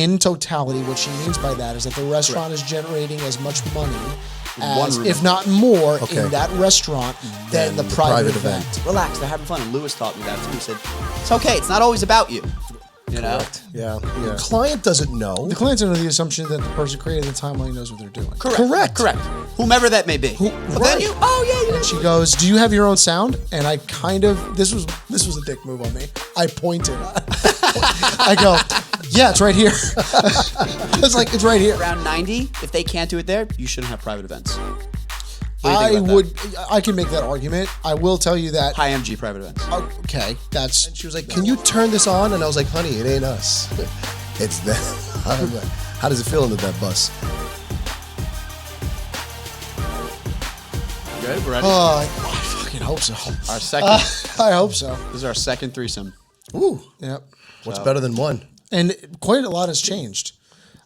In totality, what she means by that is that the restaurant is generating as much money as, if not more, in that restaurant than the private event. Relax, they're having fun. And Lewis taught me that too. He said, it's okay, it's not always about you. You know? Yeah. The client doesn't know. The client's under the assumption that the person creating the timeline knows what they're doing. Correct. Whomever that may be. Then you, and she goes, "Do you have your own sound?" And I kind of, this was a dick move on me. I pointed. I go, "Yeah, it's right here." It's like, it's right here. Around 90, if they can't do it there, you shouldn't have private events. I can make that argument. I will tell you that high MG private events. Okay, that's. And she was like, "Can you turn this on?" And I was like, "Honey, it ain't us. It's them." How does it feel into that bus? Good, we're ready. I fucking hope so. Our second. I hope so. This is our second threesome. Ooh. Yep. What's better than one? And quite a lot has changed.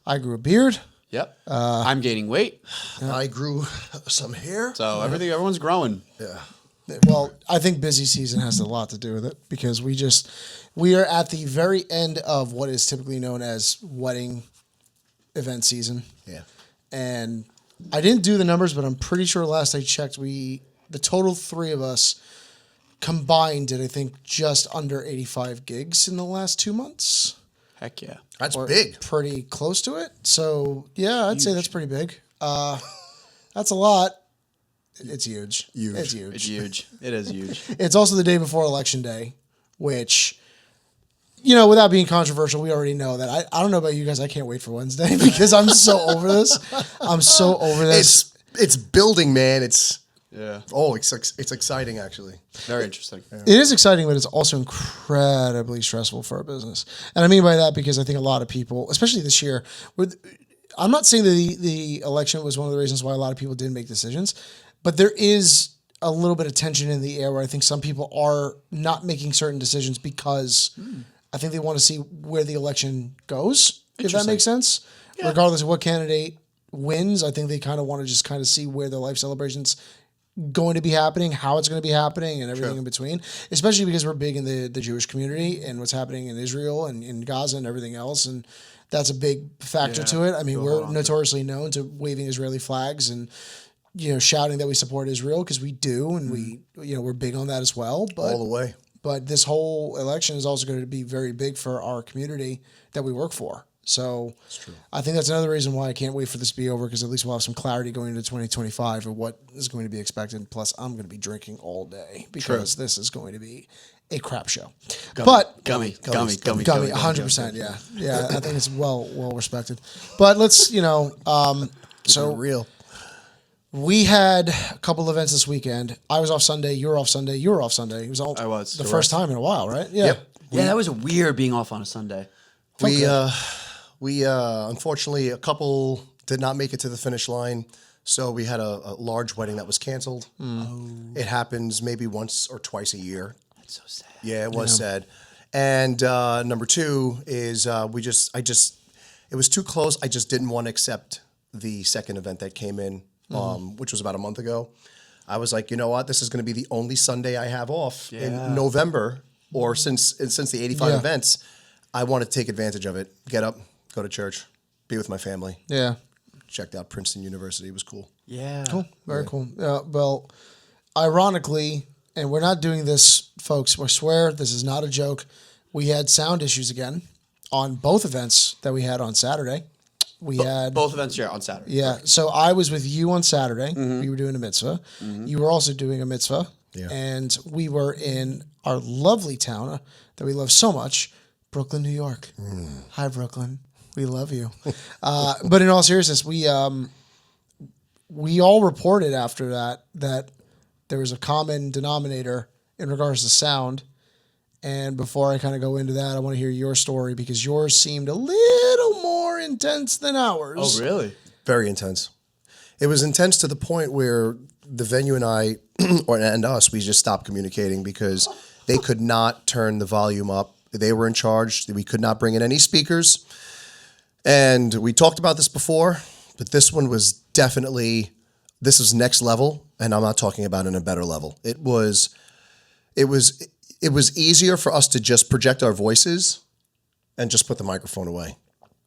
I grew a beard. Yep. I'm gaining weight. I grew some hair. So everyone's growing. Yeah. Well, I think busy season has a lot to do with it because we are at the very end of what is typically known as wedding event season. Yeah. And I didn't do the numbers, but I'm pretty sure last I checked, the total three of us combined did, I think, just under 85 gigs in the last 2 months. Heck yeah. That's big. Pretty close to it. So, yeah, I'd say that's pretty big. That's a lot. It's huge. It's huge. It's huge. It is huge. It's also the day before Election Day, which, you know, without being controversial, we already know that. I don't know about you guys. I can't wait for Wednesday because I'm so over this. I'm so over this. It's building, man. It's... Yeah. Oh, it's exciting, actually. Very interesting. Yeah. It is exciting, but it's also incredibly stressful for our business. And I mean by that because I think a lot of people, especially this year, I'm not saying that the election was one of the reasons why a lot of people didn't make decisions, but there is a little bit of tension in the air where I think some people are not making certain decisions because I think they want to see where the election goes, if that makes sense. Yeah. Regardless of what candidate wins, I think they kind of want to just kind of see where their life celebrations going to be happening, how it's going to be happening, and everything in between, especially because we're big in the Jewish community and what's happening in Israel and in Gaza and everything else. And that's a big factor to it. I mean, we're notoriously known to waving Israeli flags and, you know, shouting that we support Israel because we do. And we're big on that as well. But, all the way. But this whole election is also going to be very big for our community that we work for. So I think that's another reason why I can't wait for this to be over because at least we'll have some clarity going into 2025 of what is going to be expected. Plus, I'm going to be drinking all day because this is going to be a crap show. Gummy, 100%. Yeah. I think it's well respected. But let's, so real. We had a couple events this weekend. I was off Sunday. You were off Sunday. You were off Sunday. It was all the first time in a while, right? Yeah. Yep. Yeah, that was weird being off on a Sunday. We unfortunately, a couple did not make it to the finish line. So we had a large wedding that was canceled. It happens maybe once or twice a year. That's so sad. Yeah, it was sad. And number two is it was too close. I just didn't want to accept the second event that came in, which was about a month ago. I was like, you know what? This is going to be the only Sunday I have off in November or since the 85 events. I want to take advantage of it. Get up, go to church, be with my family. Yeah. Checked out Princeton University. It was cool. Yeah. Cool. Very cool. Well, ironically, and we're not doing this, folks, I swear this is not a joke. We had sound issues again on both events that we had on Saturday. We had both events here on Saturday. Yeah. Correct. So I was with you on Saturday. We were doing a mitzvah. You were also doing a mitzvah. Yeah. And we were in our lovely town that we love so much, Brooklyn, New York. Hi, Brooklyn. We love you. But in all seriousness, we all reported after that there was a common denominator in regards to sound. And before I kind of go into that, I want to hear your story because yours seemed a little more intense than ours. Oh, really? Very intense. It was intense to the point where the venue and I, and us, we just stopped communicating because they could not turn the volume up. They were in charge. We could not bring in any speakers. And we talked about this before, but this one was definitely, this was next level. And I'm not talking about in a better level. It was easier for us to just project our voices and just put the microphone away.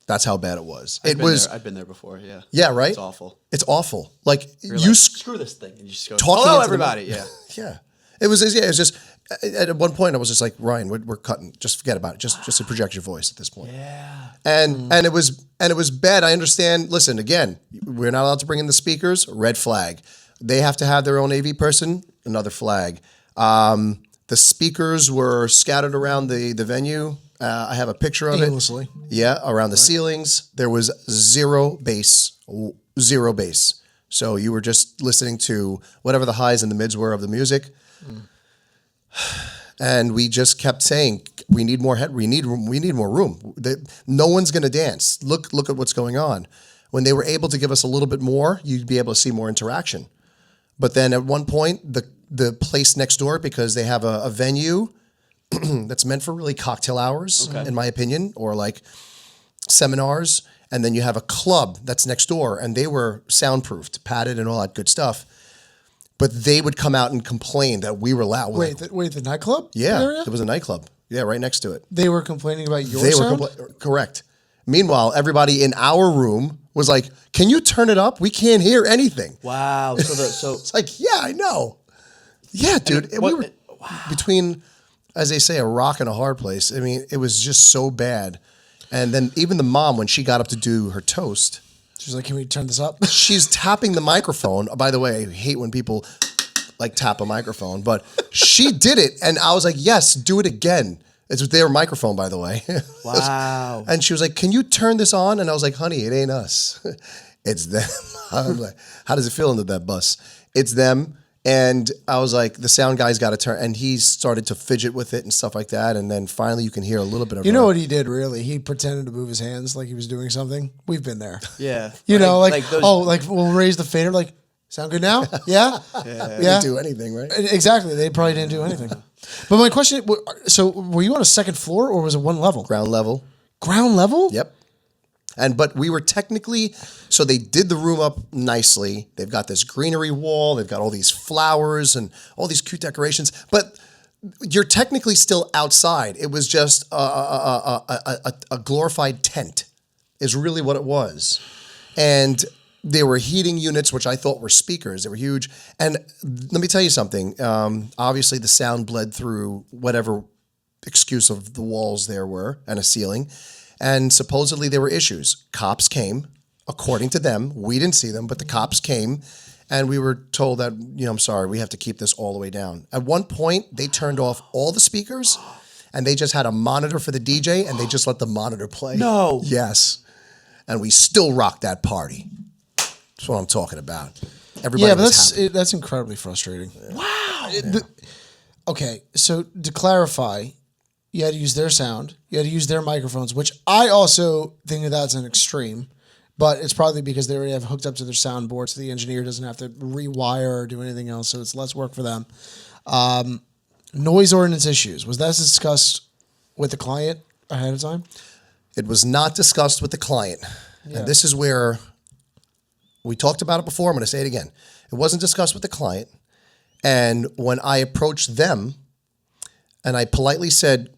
That's how bad it was. I've been there before. Yeah. Yeah, right? It's awful. It's awful. Like, You're you like, screw this thing. And you just go, talking hello, into the everybody. Yeah. Yeah. It was just, at one point I was just like, Ryan, we're cutting. Just forget about it. Just project your voice at this point. Yeah. And it was bad. I understand. Listen, again, we're not allowed to bring in the speakers. Red flag. They have to have their own AV person. Another flag. The speakers were scattered around the venue. I have a picture of Aimlessly. it. Yeah, around the ceilings. There was zero bass. So you were just listening to whatever the highs and the mids were of the music. And we just kept saying, we need more we need more room. No one's going to dance. Look at what's going on. When they were able to give us a little bit more, you'd be able to see more interaction. But then at one point, the place next door, because they have a venue that's meant for really cocktail hours, in my opinion, or like seminars. And then you have a club that's next door, and they were soundproofed, padded, and all that good stuff. But they would come out and complain that we were loud. Wait, the nightclub? Yeah, area? it was a nightclub. Yeah, right next to it. They were complaining about your sound? Correct. Meanwhile, everybody in our room was like, "Can you turn it up? We can't hear anything." Wow. So It's like, yeah, I know. Yeah, dude. We were between, as they say, a rock and a hard place. I mean, it was just so bad. And then even the mom, when she got up to do her toast, She's like, "Can we turn this up?" she's tapping the microphone. By the way, I hate when people like tap a microphone, but she did it. And I was like, yes, do it again. It's their microphone, by the way. wow. And she was like, can you turn this on? And I was like, honey, it ain't us. It's them. I'm like, how does it feel into that bus? It's them. And I was like, the sound guy's got to turn. And he started to fidget with it and stuff like that. And then finally you can hear a little bit of You know what he did, really? He pretended to move his hands like he was doing something. We've been there. Yeah. You know, those, we'll raise the fader, like, sound good now? Yeah? They didn't do anything, right? Exactly. They probably didn't do anything. But my question, so were you on a second floor or was it one level? Ground level. Ground level? Yep. But we were technically, so they did the room up nicely. They've got this greenery wall. They've got all these flowers and all these cute decorations. But you're technically still outside. It was just a glorified tent is really what it was. And there were heating units, which I thought were speakers. They were huge. And let me tell you something. Obviously, the sound bled through whatever excuse of the walls there were and a ceiling. And supposedly there were issues. Cops came, according to them. We didn't see them, but the cops came. And we were told that, I'm sorry, we have to keep this all the way down. At one point, they turned off all the speakers and they just had a monitor for the DJ and they just let the monitor play. No. Yes. And we still rocked that party. That's what I'm talking about. Everybody Yeah, but was happy. that's incredibly frustrating. wow. Okay, so to clarify, you had to use their sound. You had to use their microphones, which I also think that that's an extreme. But it's probably because they already have hooked up to their soundboard, so the engineer doesn't have to rewire or do anything else, so it's less work for them. Noise ordinance issues. Was that discussed with the client ahead of time? It was not discussed with the client. Yeah. And this is where we talked about it before. I'm going to say it again. It wasn't discussed with the client. And when I approached them and I politely said,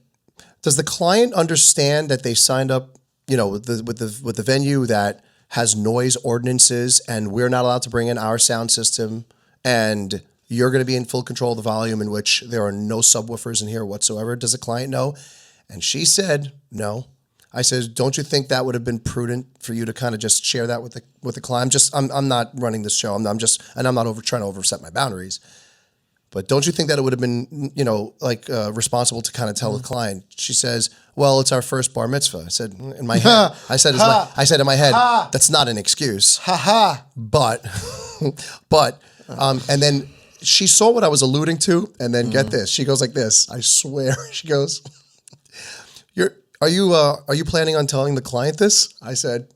does the client understand that they signed up, with the venue that has noise ordinances and we're not allowed to bring in our sound system and you're going to be in full control of the volume in which there are no subwoofers in here whatsoever? Does the client know? And she said, no. I said, don't you think that would have been prudent for you to kind of just share that with the client? I'm not running this show. I'm not trying to overset my boundaries. But don't you think that it would have been, responsible to kind of tell the client? She says, well, it's our first bar mitzvah. I said, in my head, in my head, that's not an excuse. Ha ha. But, and then she saw what I was alluding to. And then get this, she goes like this. I swear. She goes, Are you planning on telling the client this? I said,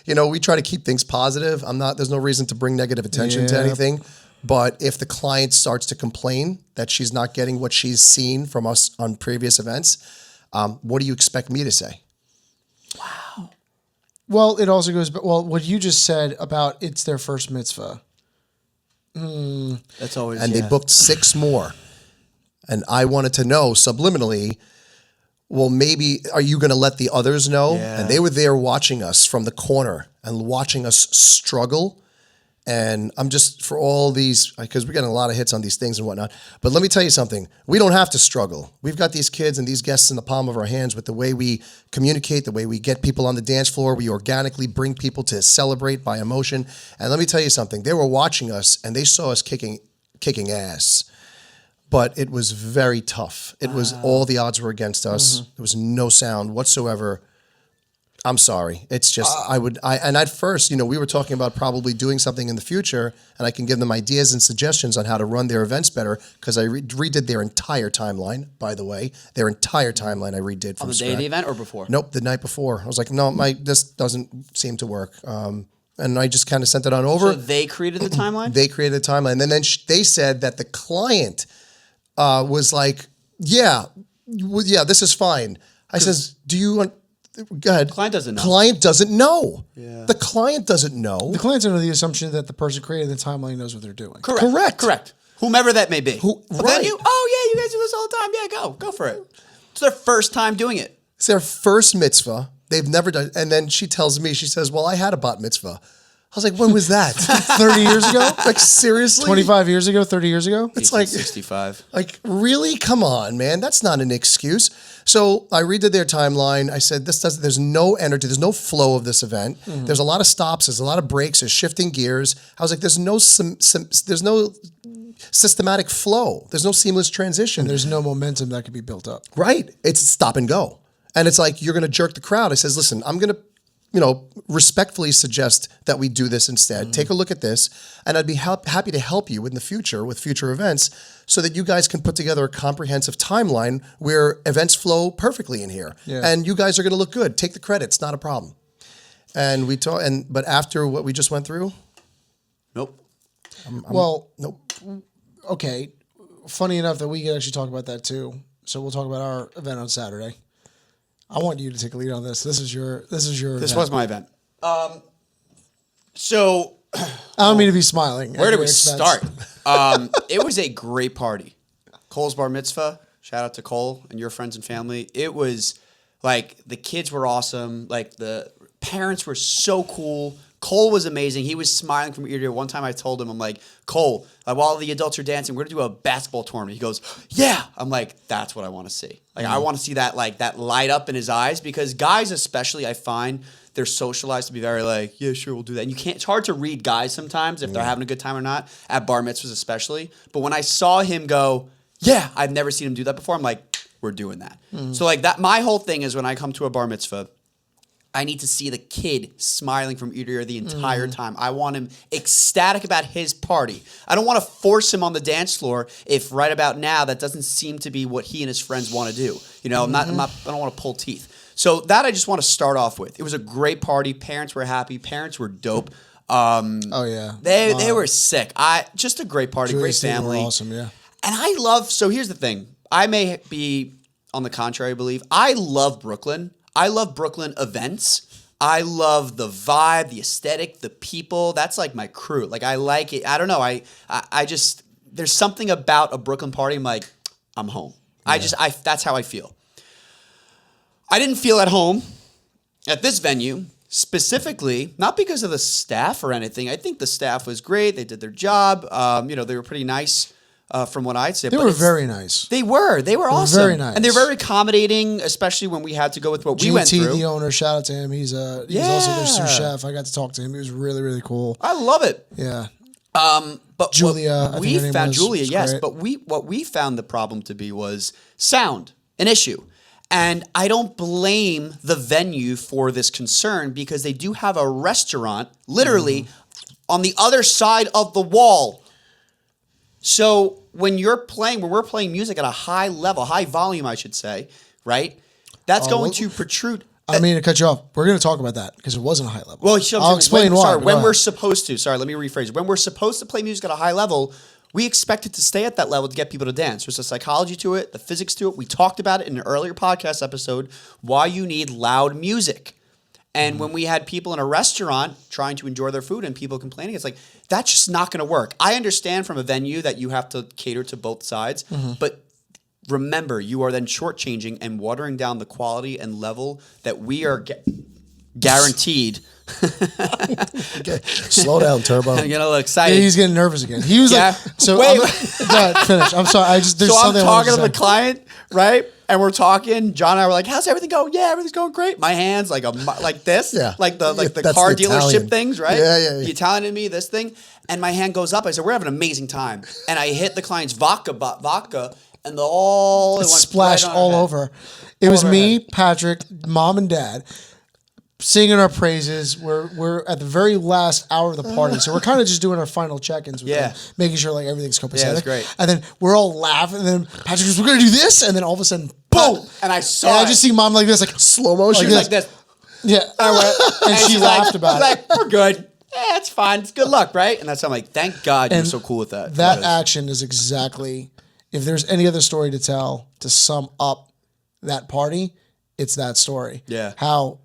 we try to keep things positive. There's no reason to bring negative attention to anything. But if the client starts to complain that she's not getting what she's seen from us on previous events, what do you expect me to say? Wow. Well, it also goes, what you just said about it's their first mitzvah. That's always, and they booked 6 more. And I wanted to know subliminally, well, maybe are you going to let the others know? Yeah. And they were there watching us from the corner and watching us struggle. And I'm just, for all these, because we're getting a lot of hits on these things and whatnot. But let me tell you something. We don't have to struggle. We've got these kids and these guests in the palm of our hands with the way we communicate, the way we get people on the dance floor. We organically bring people to celebrate by emotion. And let me tell you something. They were watching us and they saw us kicking ass. But it was very tough. It was, all the odds were against us. There was no sound whatsoever. I'm sorry. It's just, and at first, we were talking about probably doing something in the future, and I can give them ideas and suggestions on how to run their events better, because I redid their entire timeline, by the way. Their entire timeline I redid from On the scratch. day of the event or before? Nope, the night before. I was like, no, this doesn't seem to work. And I just kind of sent it on over. So they created the timeline? They created a timeline. And then they said that the client was like, yeah, this is fine. I says, do you want... Go ahead. Client doesn't know. Client doesn't know. Yeah. The client doesn't know. The client's under the assumption that the person creating the timeline knows what they're doing. Correct. Whomever that may be. But then right. you guys do this all the time. Yeah, go for it. It's their first time doing it. It's their first mitzvah. They've never done. And then she tells me, she says, well, I had a bat mitzvah. I was like, when was that? 30 years ago? Like, seriously? 25 years ago? 30 years ago? It's like 65. Like, really? Come on, man. That's not an excuse. So I redid their timeline. I said, there's no energy. There's no flow of this event. There's a lot of stops. There's a lot of breaks. There's shifting gears. I was like, there's no systematic flow. There's no seamless transition. And there's no momentum that could be built up. Right. It's stop and go. And it's like, you're going to jerk the crowd. I says, listen, I'm going to, respectfully suggest that we do this instead. Take a look at this, and I'd be happy to help you in the future with future events so that you guys can put together a comprehensive timeline where events flow perfectly in here. Yeah. And you guys are going to look good. Take the credit. It's not a problem. And but after what we just went through, Nope. nope. Okay. Funny enough that we could actually talk about that too. So we'll talk about our event on Saturday. I want you to take a lead on this. This is your This event. was my event. So I don't mean to be smiling. where at do your we expense. start? It was a great party. Cole's bar mitzvah. Shout out to Cole and your friends and family. It was like the kids were awesome. Like the parents were so cool. Cole was amazing. He was smiling from ear to ear. One time I told him, I'm like, Cole, while the adults are dancing, we're going to do a basketball tournament. He goes, yeah. I'm like, that's what I want to see. Like, I want to see that light up in his eyes, because guys especially, I find they're socialized to be very like, yeah, sure, we'll do that. And it's hard to read guys sometimes if they're having a good time or not, at bar mitzvahs especially. But when I saw him go, yeah, I've never seen him do that before, I'm like, we're doing that. So like that, my whole thing is when I come to a bar mitzvah, I need to see the kid smiling from ear to ear the entire time. I want him ecstatic about his party. I don't want to force him on the dance floor if right about now that doesn't seem to be what he and his friends want to do. I don't want to pull teeth. So that I just want to start off with. It was a great party. Parents were happy. Parents were dope. Oh yeah, They were sick. Just a great party, Julius great family. Were awesome, yeah. And so here's the thing. I may be on the contrary, I believe. I love Brooklyn. I love Brooklyn events. I love the vibe, the aesthetic, the people. That's like my crew. Like, I like it. I don't know. I just, there's something about a Brooklyn party. I'm like, I'm home. Yeah. That's how I feel. I didn't feel at home at this venue, specifically, not because of the staff or anything. I think the staff was great. They did their job. They were pretty nice. From what I'd say. They were very nice. They were awesome. Very nice. And they're very accommodating, especially when we had to go with what we went through. the owner, shout out to him. He's also their sous chef. I got to talk to him. He was really, really cool. I love it. Yeah. But Julia, we found Julia, yes. But what we found the problem to be was sound, an issue. And I don't blame the venue for this concern, because they do have a restaurant literally on the other side of the wall. So when we're playing music at a high level, high volume, I should say, right? That's going to protrude. I mean to cut you off. We're going to talk about that because it wasn't a high level. Well, I'll explain why. When we're supposed to, let me rephrase it. When we're supposed to play music at a high level, we expect it to stay at that level to get people to dance. There's a psychology to it, the physics to it. We talked about it in an earlier podcast episode, why you need loud music. And when we had people in a restaurant trying to enjoy their food and people complaining, it's like, that's just not going to work. I understand from a venue that you have to cater to both sides, but remember, you are then shortchanging and watering down the quality and level that we are guaranteed. Okay. Slow down, Turbo. I'm getting a little Yeah, excited. he's getting nervous again. He was Yeah. like, so Wait. go ahead, finish. I'm sorry. There's So I'm something I wanted talking to the say. client, right? And we're talking. John and I were like, "How's everything going?" "Yeah, everything's going great." My hands like this, Yeah. like the That's car the dealership Italian. things, right? Yeah. The Italian in me, this thing, and my hand goes up. I said, "We're having an amazing time," and I hit the client's vodka, and it went Splashed right on our all head. over. It was over our me, Patrick, mom, and dad singing our praises. We're at the very last hour of the party, so we're kind of just doing our final check-ins with Yeah. them, making sure like everything's copacetic. Yeah, it was great. And then we're all laughing, and then Patrick goes, "We're gonna do this," and then all of a sudden, boom! And I saw And I it. just see mom like this, like Slow motion. Like like this. yeah, and she she's laughed like, about it. Like, we're good. Yeah, it's fine. It's good luck, right? And that's how I'm like, thank God you're And so cool with that. That Because- action is exactly, if there's any other story to tell to sum up that party, it's that story. Yeah. How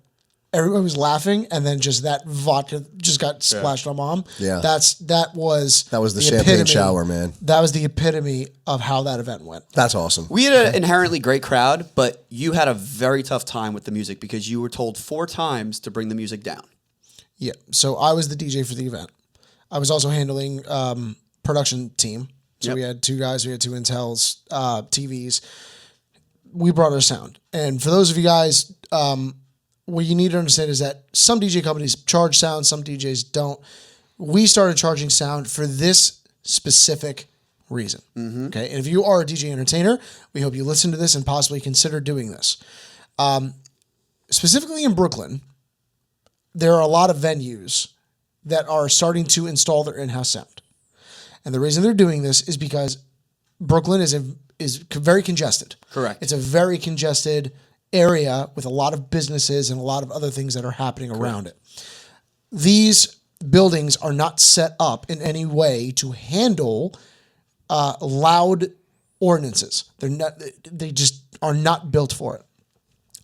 everyone was laughing and then just that vodka just got splashed on mom. Yeah. That was the champagne shower, man. That was the epitome of how that event went. That's awesome. We had an inherently great crowd, but you had a very tough time with the music because you were told 4 times to bring the music down. Yeah. So I was the DJ for the event. I was also handling production team. So Yep. we had 2 guys, we had 2 Intels, TVs. We brought our sound. And for those of you guys, what you need to understand is that some DJ companies charge sound, some DJs don't. We started charging sound for this specific reason. Okay. And if you are a DJ entertainer, we hope you listen to this and possibly consider doing this. Specifically in Brooklyn, there are a lot of venues that are starting to install their in-house sound. And the reason they're doing this is because Brooklyn is very congested. Correct. It's a very congested area with a lot of businesses and a lot of other things that are happening around it. These buildings are not set up in any way to handle loud ordinances. They just are not built for it.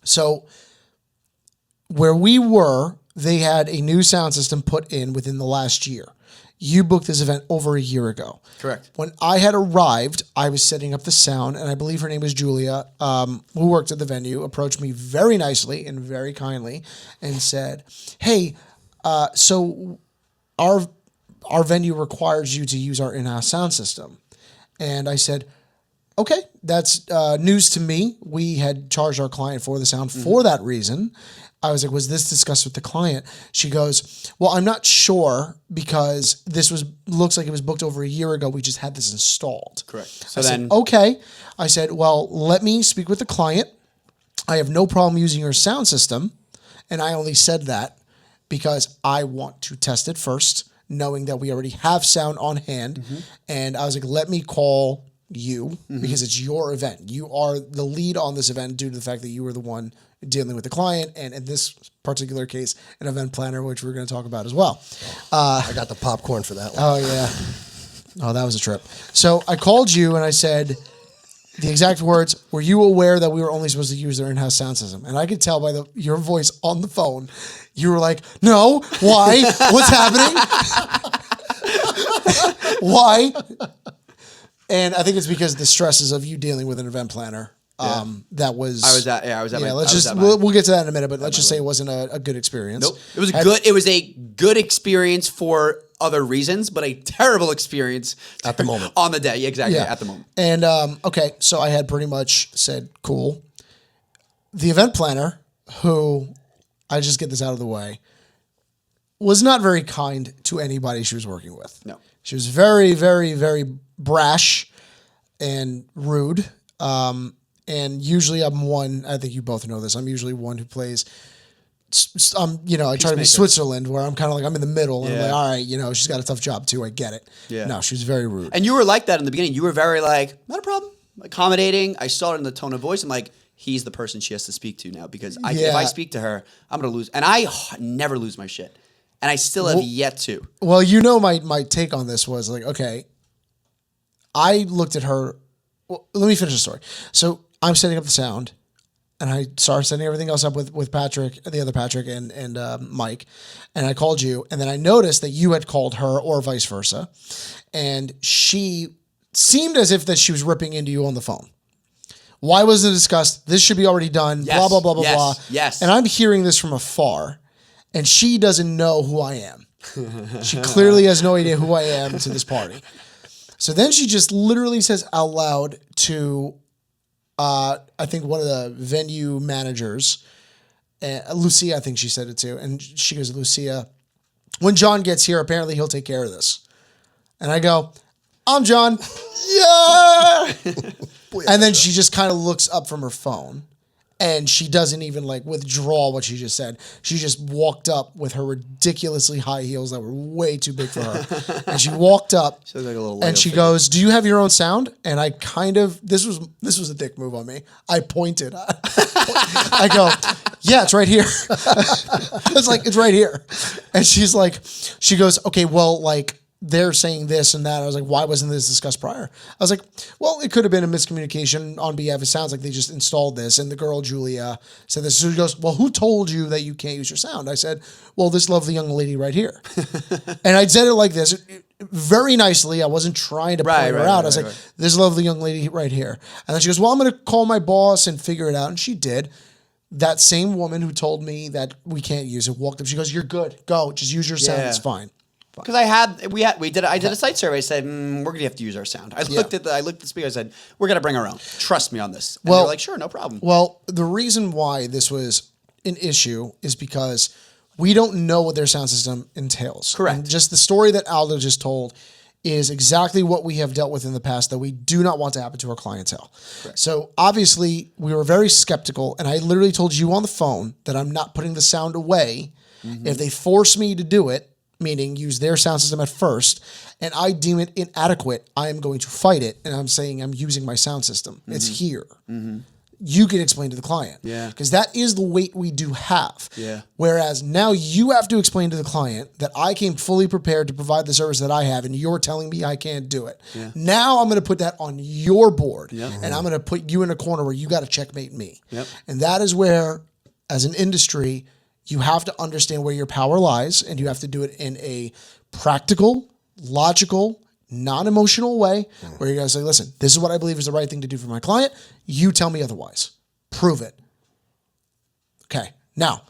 So where we were, they had a new sound system put in within the last year. You booked this event over a year ago. Correct. When I had arrived, I was setting up the sound, and I believe her name was Julia, who worked at the venue, approached me very nicely and very kindly and said, "Hey, so our venue requires you to use our in-house sound system." And I said, "Okay, that's news to me. We had charged our client for the sound for that reason." I was like, "Was this discussed with the client?" She goes, "Well, I'm not sure because this looks like it was booked over a year ago. We just had this installed." Correct. So I then, said, "Okay." I said, "Well, let me speak with the client. I have no problem using your sound system." And I only said that because I want to test it first, knowing that we already have sound on hand. And I was like, "Let me call you because it's your event. You are the lead on this event due to the fact that you were the one dealing with the client, and in this particular case, an event planner, which we're going to talk about as well." I got the popcorn for that one. Oh, yeah. Oh, that was a trip. So I called you and I said the exact words, "Were you aware that we were only supposed to use their in-house sound system?" And I could tell by your voice on the phone, you were like, "No, why? What's happening? Why?" And I think it's because the stresses of you dealing with an event planner. That was. I was at my. Let's I was just at we'll get to that in a minute, but let's just say it wasn't a good experience. Nope. It was a good experience for other reasons, but a terrible experience At the moment. on the day. Exactly. At the moment. And okay, so I had pretty much said, "Cool." The event planner, who I just get this out of the way, was not very kind to anybody she was working with. No. She was very, very, very brash and rude. And usually I'm one, I think you both know this, I'm usually one who plays, I try to be Peacemaker. Switzerland, where I'm kind of like, I'm in the middle, and I'm Yeah. like, all right, she's got a tough job too, I get it. Yeah. No, she was very rude. And you were like that in the beginning. You were very like, not a problem, accommodating. I saw it in the tone of voice. I'm like, he's the person she has to speak to now because if Yeah. I speak to her, I'm gonna lose. And I never lose my shit, and I still have yet to. Well, my take on this was like, okay, I looked at her. Well, let me finish the story. So I'm setting up the sound, and I started setting everything else up with Patrick, the other Patrick, and Mike, and I called you, and then I noticed that you had called her, or vice versa, and she seemed as if that she was ripping into you on the phone. Why wasn't it discussed? This should be already done. Yes. Blah, blah, blah, blah, Yes. blah. Yes. And I'm hearing this from afar, and she doesn't know who I am. She clearly has no idea who I am to this party. So then she just literally says out loud to, I think one of the venue managers, Lucia, I think she said it to, and she goes, Lucia, when John gets here, apparently he'll take care of this. And I go, I'm John. Yeah. And then she just kind of looks up from her phone. And she doesn't even like withdraw what she just said. She just walked up with her ridiculously high heels that were way too big for her. And she walked up She looks like a little and she goes, "Do you have your own sound?" And I kind of, this was a dick move on me. I pointed. I go, "Yeah, it's right here." I was like, "It's right here." And she goes, "Okay, well, like, they're saying this and that." I was like, "Why wasn't this discussed prior?" I was like, "Well, it could have been a miscommunication on behalf. It sounds like they just installed this." And the girl, Julia, said this. So she goes, "Well, who told you that you can't use your sound?" I said, "Well, this lovely young lady right here." And I said it like this, very nicely. I wasn't trying to point her out. I was like, "This lovely young lady right here." And then she goes, "Well, I'm going to call my boss and figure it out." And she did. That same woman who told me that we can't use it walked up. She goes, "You're good. Go. Just use your sound. It's fine." Because I did a site survey. I said, we're gonna have to use our sound. I looked at the speaker. I said, we're gonna bring our own. Trust me on this. And they were like, sure, no problem. Well, the reason why this was an issue is because we don't know what their sound system entails. Correct. And just the story that Aldo just told is exactly what we have dealt with in the past that we do not want to happen to our clientele. Correct. So obviously we were very skeptical, and I literally told you on the phone that I'm not putting the sound away. Mm-hmm. If they force me to do it, meaning use their sound system at first, and I deem it inadequate, I am going to fight it, and I'm saying I'm using my sound system. Mm-hmm. It's here. Mm-hmm. You can explain to the client. Yeah. Because that is the weight we do have. Yeah. Whereas now you have to explain to the client that I came fully prepared to provide the service that I have, and you're telling me I can't do it. Yeah. Now I'm going to put that on your board, and I'm going to put you in a corner where you got to checkmate me. Yep. And that is where, as an industry, you have to understand where your power lies, and you have to do it in a practical, logical, non-emotional way where you're going to say, listen, this is what I believe is the right thing to do for my client. You tell me otherwise. Prove it. Okay. Now,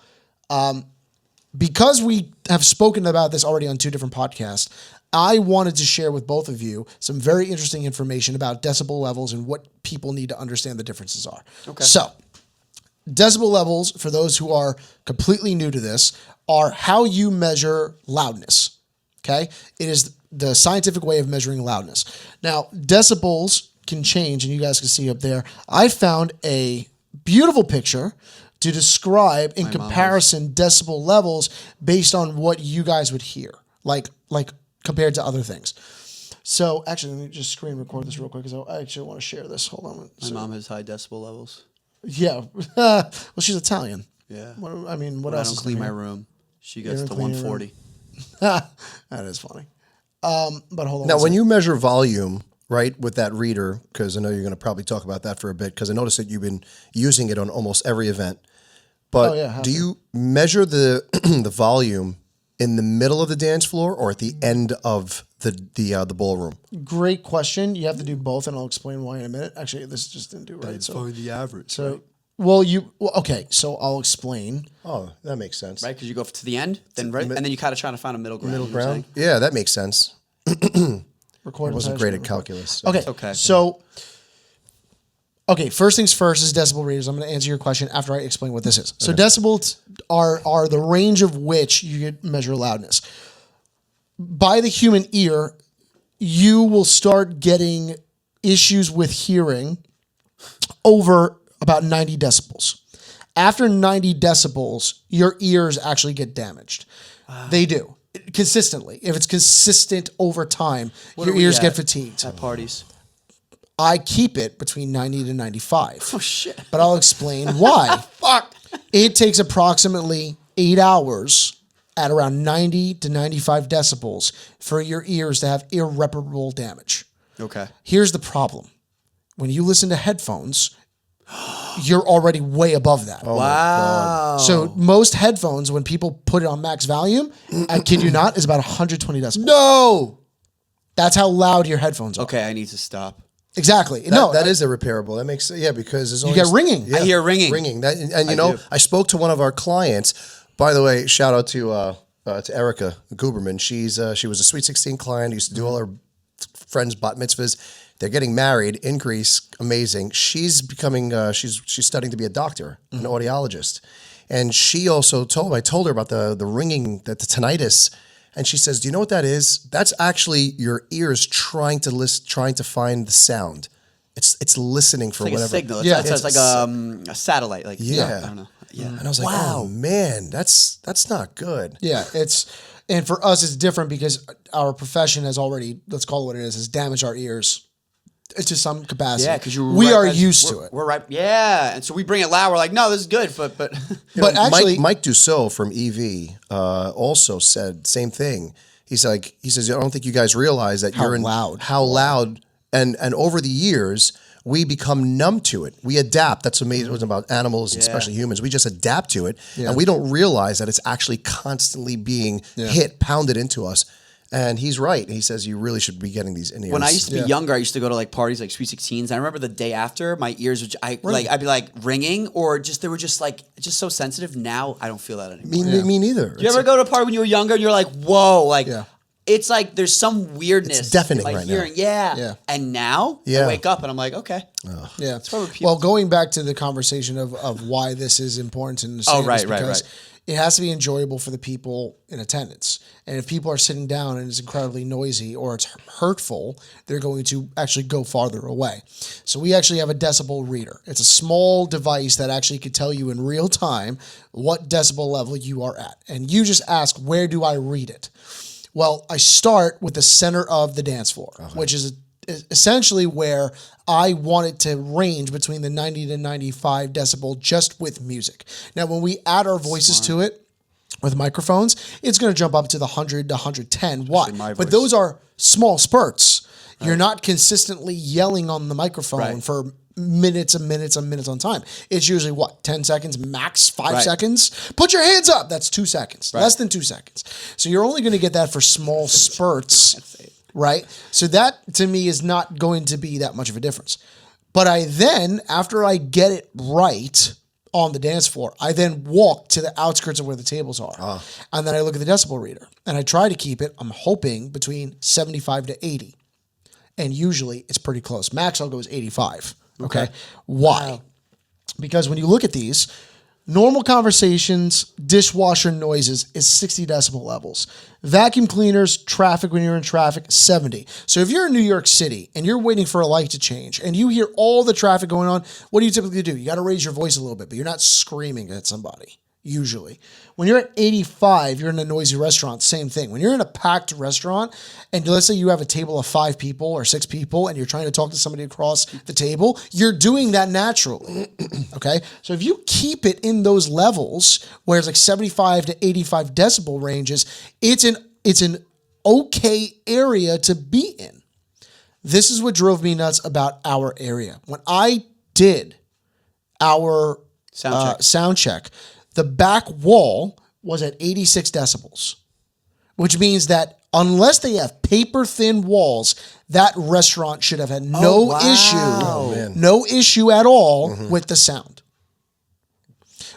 because we have spoken about this already on 2 different podcasts, I wanted to share with both of you some very interesting information about decibel levels and what people need to understand the differences are. Okay. So, decibel levels, for those who are completely new to this, are how you measure loudness. Okay? It is the scientific way of measuring loudness. Now, decibels can change, and you guys can see up there. I found a beautiful picture to describe, in comparison, decibel levels based on what you guys would hear, like compared to other things. So, actually, let me just screen record this real quick because I actually want to share this. Hold on. My mom has high decibel levels. Yeah. Well, she's Italian. Yeah. What else? I don't clean my room. She gets to 140. That is funny. But hold on. Now, when you measure volume, right, with that reader, because I know you're going to probably talk about that for a bit, because I noticed that you've been using it on almost every event. But do you measure the the volume in the middle of the dance floor or at the end of the ballroom? Great question. You have to do both, and I'll explain why in a minute. Actually, this just didn't do right. So the average. So, right? Okay. So I'll explain. Oh, that makes sense. Right, because you go to the end, then and then you kind of try to find a middle ground. Middle ground. Yeah, that makes sense. Record. I wasn't great at calculus. So. Okay. So. Okay, first things first is decibel readers. I'm going to answer your question after I explain what this is. So decibels are the range of which you can measure loudness. By the human ear, you will start getting issues with hearing over about 90 decibels. After 90 decibels, your ears actually get damaged. They do. Consistently. If it's consistent over time, your ears get fatigued. At parties. I keep it between 90 to 95. Oh, shit. But I'll explain why. Fuck. It takes approximately 8 hours at around 90 to 95 decibels for your ears to have irreparable damage. Okay. Here's the problem. When you listen to headphones, you're already way above that. Oh, wow. So most headphones, when people put it on max volume, I kid you not, is about 120 decibels. No. That's how loud your headphones are. Okay, I need to stop. Exactly. That is irreparable. That makes because there's you only get ringing. I hear ringing. That, and you know, do. I spoke to one of our clients. By the way, shout out to Erica Guberman. She was a Sweet 16 client. Used to do all her friends' bat mitzvahs. They're getting married in Greece. Amazing. She's becoming. She's studying to be a doctor, an audiologist, and she also I told her about the ringing, the tinnitus. And she says, "Do you know what that is? That's actually your ears trying to find the sound. It's listening for Like whatever a signal. Yeah. It's like a satellite. Like Yeah. I don't know. Yeah. And I was like, oh man, that's not good. Yeah, and for us it's different because our profession has already, let's call it what it is, has damaged our ears to some capacity. Yeah, because we are used to it. We're right. Yeah, and so we bring it loud. We're like, no, this is good, but But actually, Mike Dussault from EV also said same thing. He says, I don't think you guys realize that How loud. how loud, and over the years we become numb to it. We adapt. That's amazing. It was about animals, and especially humans. We just adapt to it, and we don't realize that it's actually constantly being pounded into us. And he's right. He says you really should be getting these in ears. when I used to be younger, I used to go to like parties like Sweet 16s. I remember the day after, my ears would I'd be like ringing, or they were just so sensitive. Now I don't feel that anymore. me neither. Did you ever go to a party when you were younger and you're like, whoa, like Yeah. it's like there's some weirdness. It's deafening in my right now. hearing. Yeah. Yeah. And now I Yeah. wake up and I'm like, okay. yeah. probably people- Well, going back to the conversation of why this is important to understand, right, is because right. it has to be enjoyable for the people in attendance. And if people are sitting down and it's incredibly noisy or it's hurtful, they're going to actually go farther away. So we actually have a decibel reader. It's a small device that actually could tell you in real time what decibel level you are at. And you just ask, where do I read it? Well, I start with the center of the dance floor, which is essentially where I want it to range between the 90 to 95 decibel just with music. Now, when we add our voices to it with microphones, it's going to jump up to the 100 to 110. Why? my But voice. those are small spurts. You're not consistently yelling on the microphone Right. for minutes and minutes and minutes on time. It's usually what, 10 seconds, max 5 Right. seconds? Put your hands up. That's 2 seconds, less than 2 seconds. So you're only going to get that for small spurts, right? So that to me is not going to be that much of a difference. But I then, after I get it right on the dance floor, I then walk to the outskirts of where the tables are. And then I look at the decibel reader and I try to keep it, I'm hoping, between 75 to 80. And usually it's pretty close. Max I'll go is 85. Okay. Why? Because when you look at these, normal conversations, dishwasher noises is 60 decibel levels. Vacuum cleaners, traffic when you're in traffic, 70. So if you're in New York City and you're waiting for a light to change and you hear all the traffic going on, what do you typically do? You got to raise your voice a little bit, but you're not screaming at somebody. Usually. When you're at 85, you're in a noisy restaurant, same thing. When you're in a packed restaurant, and let's say you have a table of 5 people or 6 people, and you're trying to talk to somebody across the table, you're doing that naturally, okay? So if you keep it in those levels, where it's like 75 to 85 decibel ranges, it's an okay area to be in. This is what drove me nuts about our area. When I did our sound check, the back wall was at 86 decibels, which means that unless they have paper thin walls, that restaurant should have had no issue at all with the sound.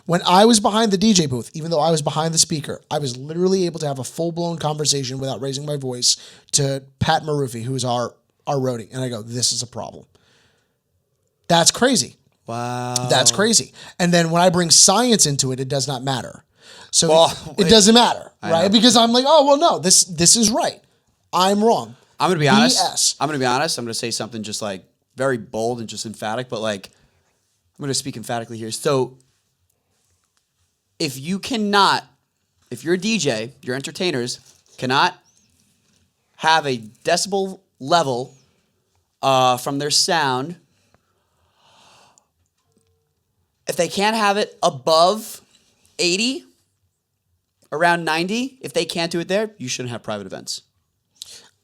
When I was behind the DJ booth, even though I was behind the speaker, I was literally able to have a full-blown conversation without raising my voice to Pat Marufi, who is our roadie. And I go, this is a problem. That's crazy. Wow. That's crazy. And then when I bring science into it, it does not matter. So it doesn't matter, right? Because I'm like, oh, well, no, this is right. I'm wrong. I'm going to be honest. BS. I'm going to be honest. I'm going to say something just like very bold and just emphatic, but like I'm going to speak emphatically here. So if you're a DJ, your entertainers cannot have a decibel level from their sound. If they can't have it above 80, around 90, if they can't do it there, you shouldn't have private events.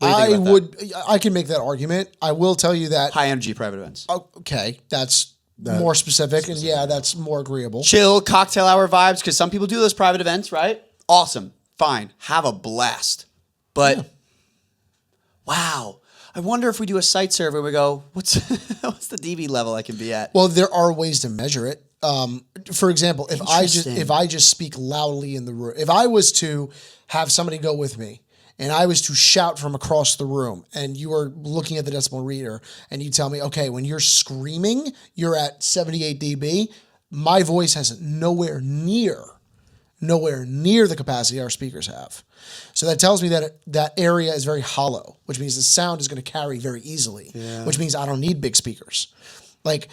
I can make that argument. I will tell you that. High energy private events. Okay, that's more specific, and yeah, that's more agreeable. Chill, cocktail hour vibes, because some people do those private events, right? Awesome. Fine. Have a blast. But, wow. I wonder if we do a site survey, we go, what's the dB level I can be at? Well, there are ways to measure it. For example, if Interesting. I just speak loudly in the room, if I was to have somebody go with me and I was to shout from across the room and you are looking at the decibel reader and you tell me, okay, when you're screaming, you're at 78 dB, my voice has nowhere near the capacity our speakers have. So that tells me that that area is very hollow, which means the sound is going to carry very easily, which means I don't need big speakers. Like,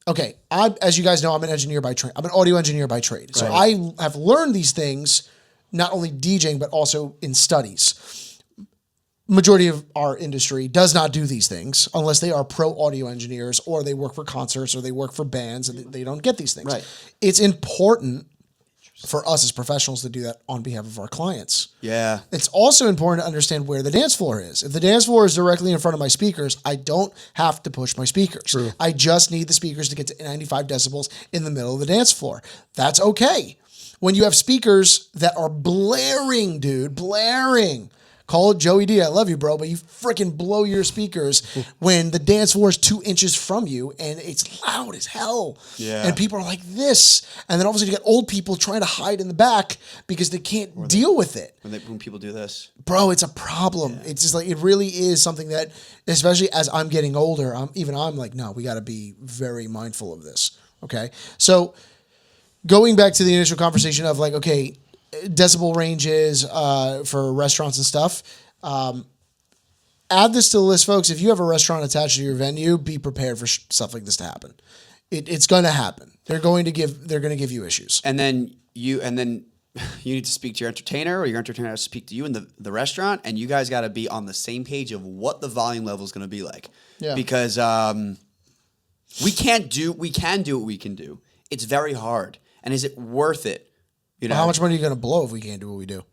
okay, as you guys know, I'm an engineer by trade. I'm an audio engineer by trade. So I have learned these things, not only DJing, but also in studies. Majority of our industry does not do these things unless they are pro audio engineers or they work for concerts or they work for bands and they don't get these things. Right. It's important for us as professionals to do that on behalf of our clients. Yeah. It's also important to understand where the dance floor is. If the dance floor is directly in front of my speakers, I don't have to push my speakers. True. I just need the speakers to get to 95 decibels in the middle of the dance floor. That's okay. When you have speakers that are blaring, dude, blaring. Call it Joey D. I love you, bro, but you freaking blow your speakers when the dance floor is 2 inches from you and it's loud as hell. Yeah. And people are like this. And then all of a sudden you got old people trying to hide in the back because they can't deal with it. When people do this. Bro, it's a problem. Yeah. It's just like, it really is something that, especially as I'm getting older, I'm like, no, we got to be very mindful of this. Okay. So going back to the initial conversation of like, okay, decibel ranges for restaurants and stuff. Add this to the list, folks. If you have a restaurant attached to your venue, be prepared for stuff like this to happen. It's going to happen. They're going to give you issues. And then you need to speak to your entertainer, or your entertainer has to speak to you in the restaurant, and you guys got to be on the same page of what the volume level is going to be like. Yeah. Because we can do what we can do. It's very hard. And is it worth it? You know, how much money are you going to blow if we can't do what we do?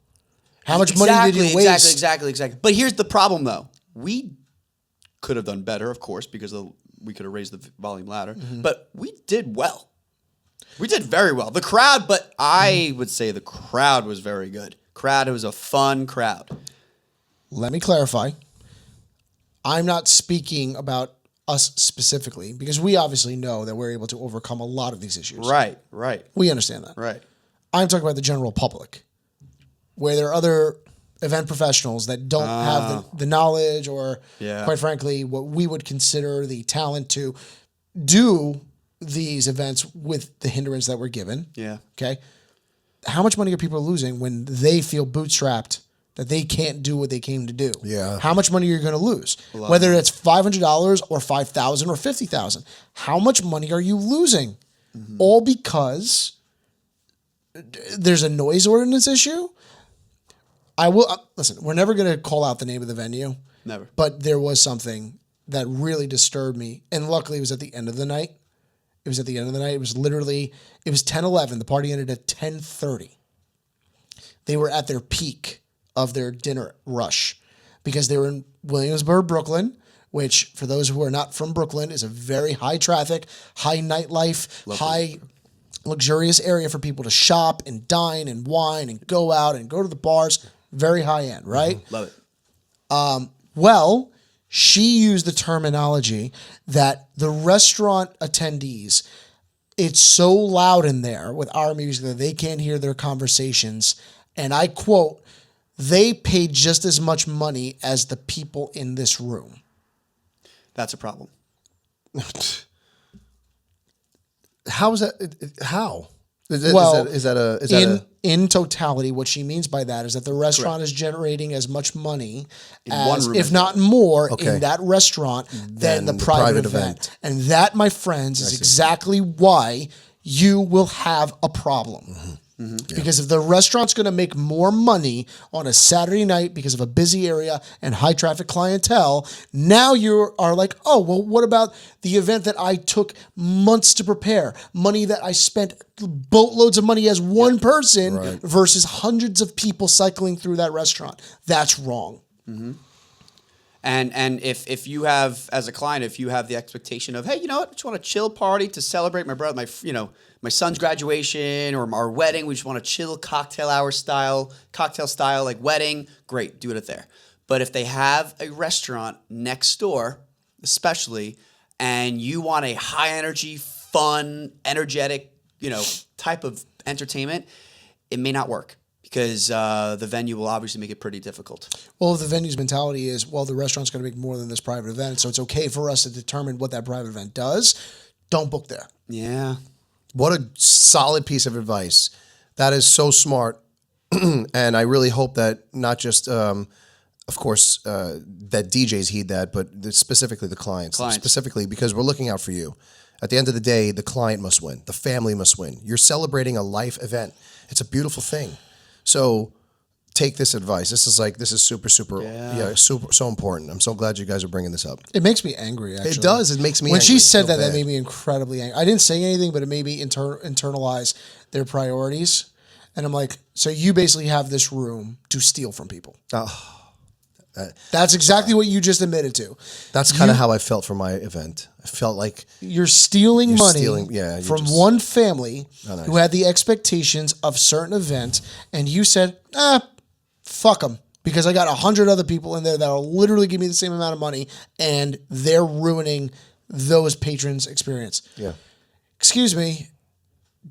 How much money did you waste? Exactly. But here's the problem, though. We could have done better, of course, because we could have raised the volume louder. Mm-hmm. But we did well. We did very well. The crowd, but I would say the crowd was very good. It was a fun crowd. Let me clarify. I'm not speaking about us specifically because we obviously know that we're able to overcome a lot of these issues. Right. We understand that. Right. I'm talking about the general public, where there are other event professionals that don't have the knowledge or, quite frankly, what we would consider the talent to do these events with the hindrance that we're given. Yeah. Okay. How much money are people losing when they feel bootstrapped that they can't do what they came to do? Yeah. How much money are you going to lose? Whether it's $500 or $5,000 or $50,000, how much money are you losing? Mm-hmm. All because there's a noise ordinance issue. I will listen. We're never going to call out the name of the venue. Never. But there was something that really disturbed me, and luckily it was at the end of the night. It was 10:11. The party ended at 10:30. They were at their peak of their dinner rush because they were in Williamsburg, Brooklyn, which for those who are not from Brooklyn is a very high traffic, high nightlife, high luxurious area for people to shop and dine and wine and go out and go to the bars. Very high end, right? Mm-hmm. Love it. Well, she used the terminology that the restaurant attendees, it's so loud in there with our music that they can't hear their conversations. And I quote, they paid just as much money as the people in this room. That's a problem. How is that? How? In totality, what she means by that is that the restaurant is generating as much money as, if not more, in that restaurant than the private event. And that, my friends, is exactly why you will have a problem. Mm-hmm. Mm-hmm. Because if the restaurant's going to make more money on a Saturday night because of a busy area and high traffic clientele, now you are like, oh, well, what about the event that I took months to prepare? Money that I spent boatloads of money as one person versus hundreds of people cycling through that restaurant. That's wrong. Mm-hmm. And if you have, as a client, if you have the expectation of, hey, you know what, I just want a chill party to celebrate my brother, my son's graduation or our wedding, we just want a chill cocktail style, like wedding, great, do it there. But if they have a restaurant next door, especially, and you want a high energy, fun, energetic, type of entertainment, it may not work because the venue will obviously make it pretty difficult. Well, if the venue's mentality is, well, the restaurant's going to make more than this private event, so it's okay for us to determine what that private event does, don't book there. Yeah. What a solid piece of advice. That is so smart. And I really hope that not just, of course, that DJs heed that, but specifically the clients. Specifically because we're looking out for you. At the end of the day, the client must win. The family must win. You're celebrating a life event. It's a beautiful thing. So take this advice. This is super, so important. I'm so glad you guys are bringing this up. It makes me angry, actually. It does. It makes me when angry. she said that, bad. that made me incredibly angry. I didn't say anything, but it made me internalize their priorities. And I'm like, so you basically have this room to steal from people. That's exactly what you just admitted to. That's kind of how I felt for my event. I felt like you're stealing money from one family who had the expectations of certain event, and you said, fuck them, because I got 100 other people in there that will literally give me the same amount of money, and they're ruining those patrons' experience. Yeah. Excuse me,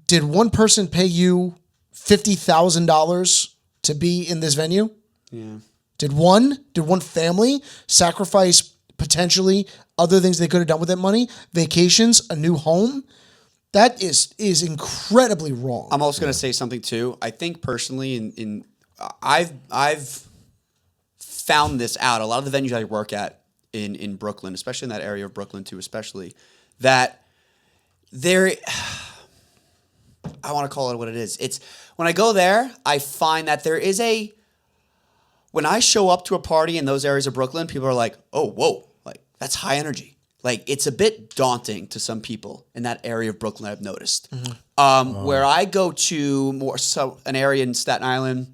did one person pay you $50,000 to be in this venue? Yeah. Did one family sacrifice potentially other things they could have done with that money? Vacations, a new home? That is incredibly wrong. I'm also going to say something too. I think personally, I've found this out. A lot of the venues I work at in Brooklyn, especially in that area of Brooklyn too, especially, that there, I want to call it what it is. It's when I go there, I find that there is when I show up to a party in those areas of Brooklyn, people are like, oh, whoa, like that's high energy. Like it's a bit daunting to some people in that area of Brooklyn, I've noticed. Mm-hmm. Where I go to more so an area in Staten Island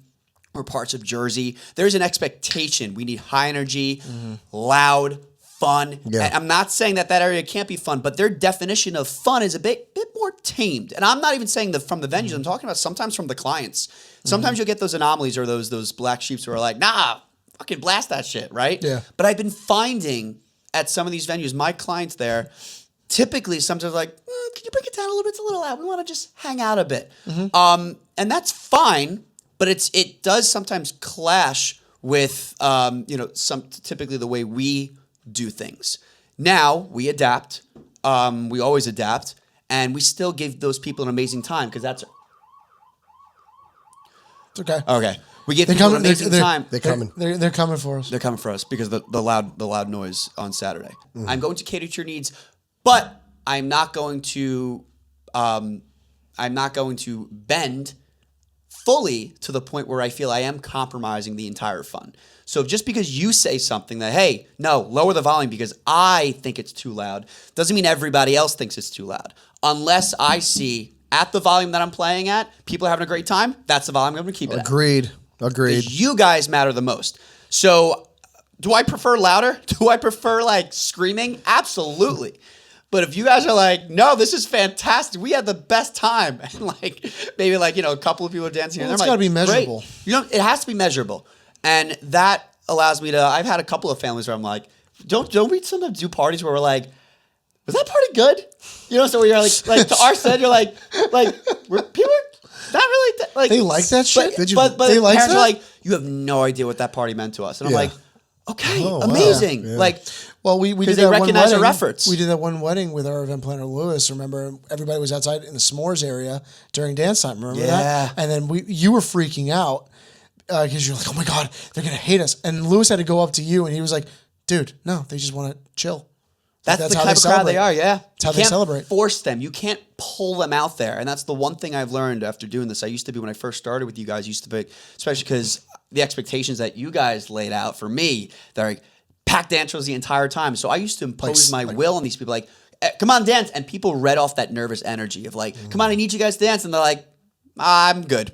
or parts of Jersey, there's an expectation. We need high energy, loud, fun. Yeah. And I'm not saying that area can't be fun, but their definition of fun is a bit more tamed. And I'm not even saying from the venues. I'm talking about sometimes from the clients. Sometimes you'll get those anomalies or those black sheeps who are like, nah, fucking blast that shit, right? Yeah. But I've been finding at some of these venues, my clients there, typically sometimes like, can you bring it down a little bit? It's a little loud. We want to just hang out a bit. And that's fine, but it does sometimes clash with typically the way we do things. Now we adapt. We always adapt, and we still give those people an amazing time because that's. It's okay. Okay. We give people an amazing time. They're coming for us. They're coming for us because the loud noise on Saturday. I'm going to cater to your needs, but I'm not going to bend fully to the point where I feel I am compromising the entire fun. So just because you say something that, hey, no, lower the volume because I think it's too loud, doesn't mean everybody else thinks it's too loud. Unless I see at the volume that I'm playing at, people are having a great time, that's the volume I'm going to keep it at. Agreed. You guys matter the most. So do I prefer louder? Do I prefer like screaming? Absolutely. But if you guys are like, no, this is fantastic. We had the best time. And like, maybe like, a couple of people are dancing here. Well, it's got to be measurable. Great. It has to be measurable. And that allows me to, I've had a couple of families where I'm like, don't we sometimes do parties where we're like, was that party good? So where you're like to our set, you're like, people are not really, like. They like that shit? But they like parents that? are like, you have no idea what that party meant to us. And I'm like, okay, wow. amazing. Yeah. Like, well, we did they that recognize one our wedding. efforts. We did that one wedding with our event planner, Lewis. Remember, everybody was outside in the s'mores area during dance time. Remember that? And then you were freaking out because you're like, oh my God, they're going to hate us. And Lewis had to go up to you and he was like, dude, no, they just want to chill. That's the type of crowd they are, yeah. That's how they celebrate. You can't force them. You can't pull them out there. And that's the one thing I've learned after doing this. I used to be, when I first started with you guys, especially because the expectations that you guys laid out for me, they're like packed dancers the entire time. So I used to impose my will on these people, like, come on, dance. And people read off that nervous energy of like, come on, I need you guys to dance. And they're like, I'm good.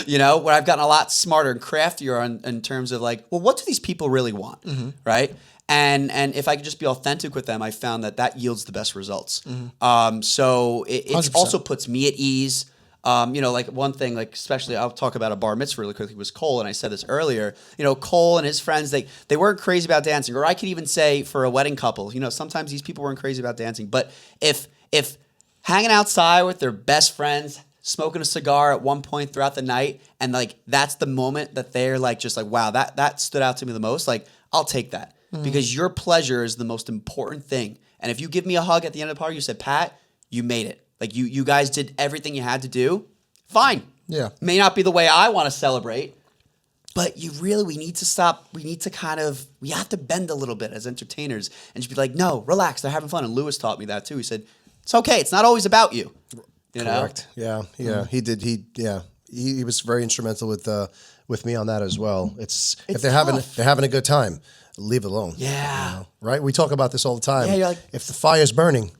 Yeah. Where I've gotten a lot smarter and craftier in terms of like, well, what do these people really want? Right? And if I could just be authentic with them, I found that yields the best results. So it 100%. also puts me at ease. Like one thing, like especially I'll talk about a bar mitzvah really quickly was Cole, and I said this earlier. Cole and his friends, they weren't crazy about dancing, or I could even say for a wedding couple, sometimes these people weren't crazy about dancing. But if hanging outside with their best friends, smoking a cigar at one point throughout the night, and like that's the moment that they're like just like, wow, that stood out to me the most. Like I'll take that because your pleasure is the most important thing. And if you give me a hug at the end of the party, you said, Pat, you made it. Like you guys did everything you had to do. Fine. Yeah. May not be the way I want to celebrate, but we need to stop. We need to we have to bend a little bit as entertainers and just be like, no, relax. They're having fun. And Lewis taught me that too. He said, it's okay. It's not always about you. Correct. Yeah. He did. He was very instrumental with me on that as well. If they're having a good time, leave it alone. Yeah. Right. We talk about this all the time. Yeah. You're like, if the fire's burning,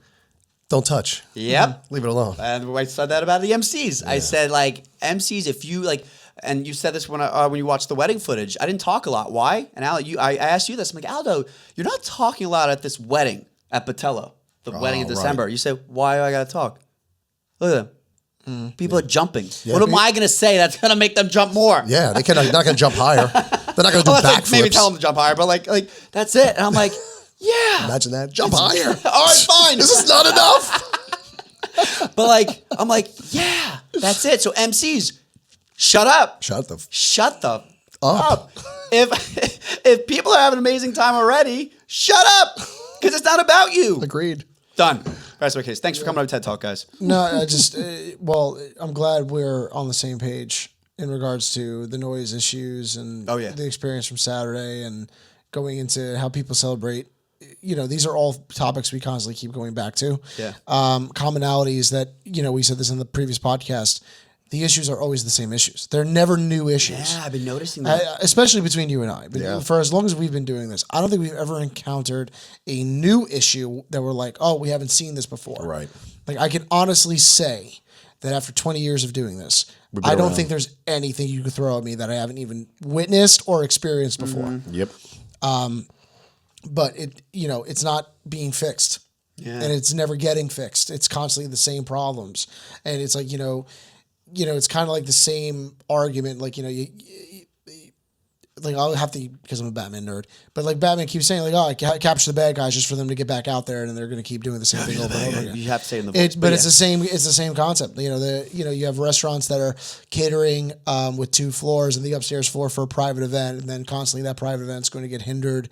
don't touch. Yep. Leave it alone. And I said that about the MCs. Yeah. I said like MCs, if you like, and you said this when you watched the wedding footage. I didn't talk a lot. Why? And Aldo, I asked you this. I'm like, Aldo, you're not talking a lot at this wedding at Patello, the wedding in December. Right. You said, why do I got to talk? Look at them. People are jumping. Yeah. What am I going to say that's going to make them jump more? Yeah, they're not going to jump higher. They're not going to do backflips. Maybe tell them to jump higher, but like that's it. And I'm like, yeah. Imagine that. Jump higher. All right, fine. This is not enough. But I'm like, yeah, that's it. So MCs, shut up. Shut the up. If people are having an amazing time already, shut up. Because it's not about you. Agreed. Done. That's my case. Thanks for coming on TED Talk, guys. No, I just, I'm glad we're on the same page in regards to the noise issues and the experience from Saturday and going into how people celebrate. These are all topics we constantly keep going back to. Yeah. Commonalities that, we said this in the previous podcast. The issues are always the same issues. They're never new issues. Yeah, I've been noticing that. Especially between you and I. For as long as we've been doing this, I don't think we've ever encountered a new issue that we're like, oh, we haven't seen this before. Right. Like, I can honestly say that after 20 years of doing this, I don't think there's anything you could throw at me that I haven't even witnessed or experienced before. Mm-hmm. Yep. But it's not being fixed. Yeah. And it's never getting fixed. It's constantly the same problems. And it's like, it's kind of like the same argument. Like, I'll have to, because I'm a Batman nerd, but like Batman keeps saying like, oh, I capture the bad guys just for them to get back out there, and they're going to keep doing the same thing over and over again. You have to say it in the book. But it's the same concept. You have restaurants that are catering with 2 floors and the upstairs floor for a private event, and then constantly that private event is going to get hindered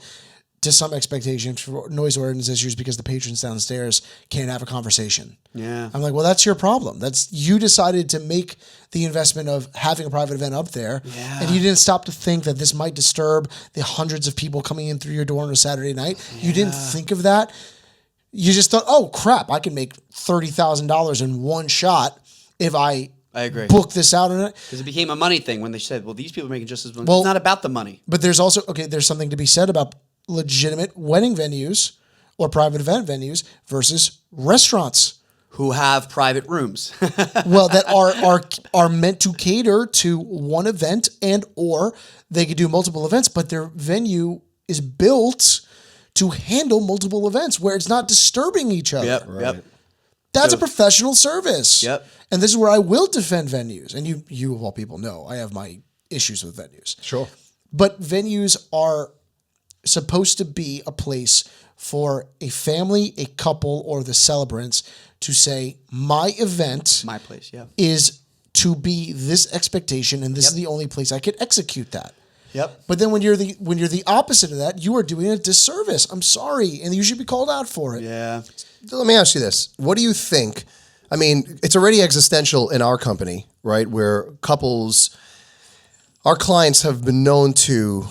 to some expectation for noise ordinance issues because the patrons downstairs can't have a conversation. Yeah. I'm like, well, that's your problem. You decided to make the investment of having a private event up there, and you didn't stop to think that this might disturb the hundreds of people coming in through your door on a Saturday night. Yeah. You didn't think of that. You just thought, oh crap, I can make $30,000 in one shot if I agree. Book this out on it. Because it became a money thing when they said, well, these people are making just as much. Well, it's not about the money. But there's also, there's something to be said about legitimate wedding venues or private event venues versus restaurants who have private rooms. Well, that are meant to cater to one event, and or they could do multiple events, but their venue is built to handle multiple events where it's not disturbing each other. Yep. That's a professional service. Yep. And this is where I will defend venues. And you of all people know I have my issues with venues. Sure. But venues are supposed to be a place for a family, a couple, or the celebrants to say, my event, my place, is to be this expectation, and this is the only place I can execute that. Yep. But then when you're the opposite of that, you are doing a disservice. I'm sorry, and you should be called out for it. Yeah. Let me ask you this: what do you think? I mean, it's already existential in our company, right? Where couples, our clients have been known to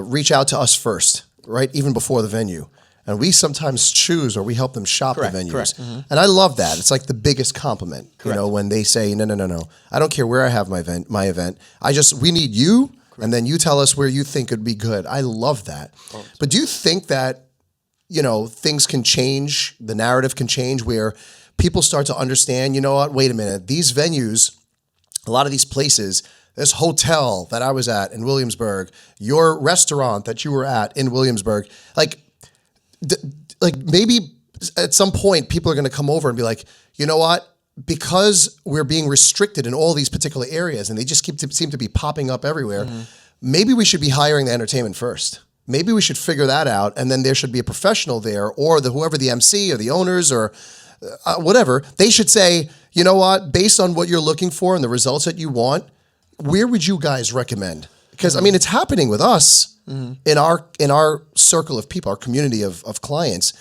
reach out to us first, right? Even before the venue. And we sometimes choose or we help them shop the venues. Correct. Mm-hmm. And I love that. It's like the biggest compliment, when they say, no. I don't care where I have my event. We need you. Correct. And then you tell us where you think it'd be good. I love that. Oh, but do you think that, things can change, the narrative can change where people start to understand, you know what, wait a minute, these venues, a lot of these places, this hotel that I was at in Williamsburg, your restaurant that you were at in Williamsburg, like maybe at some point people are going to come over and be like, you know what, because we're being restricted in all these particular areas and they just seem to be popping up everywhere, maybe we should be hiring the entertainment first. Maybe we should figure that out, and then there should be a professional there, or whoever the MC or the owners or whatever, they should say, you know what, based on what you're looking for and the results that you want, where would you guys recommend? Because I mean, it's happening with us in our circle of people, our community of clients,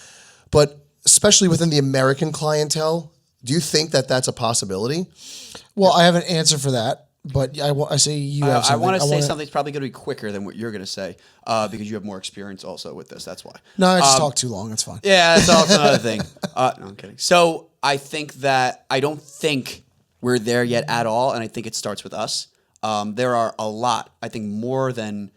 but especially within the American clientele, do you think that that's a possibility? Well, I have an answer for that, but I say you have something. I want to say something's probably going to be quicker than what you're going to say because you have more experience also with this. That's why. No, I just talk too long. That's fine. Yeah, that's also another thing. No, I'm kidding. So I think that I don't think we're there yet at all, and I think it starts with us. There are a lot, I think more than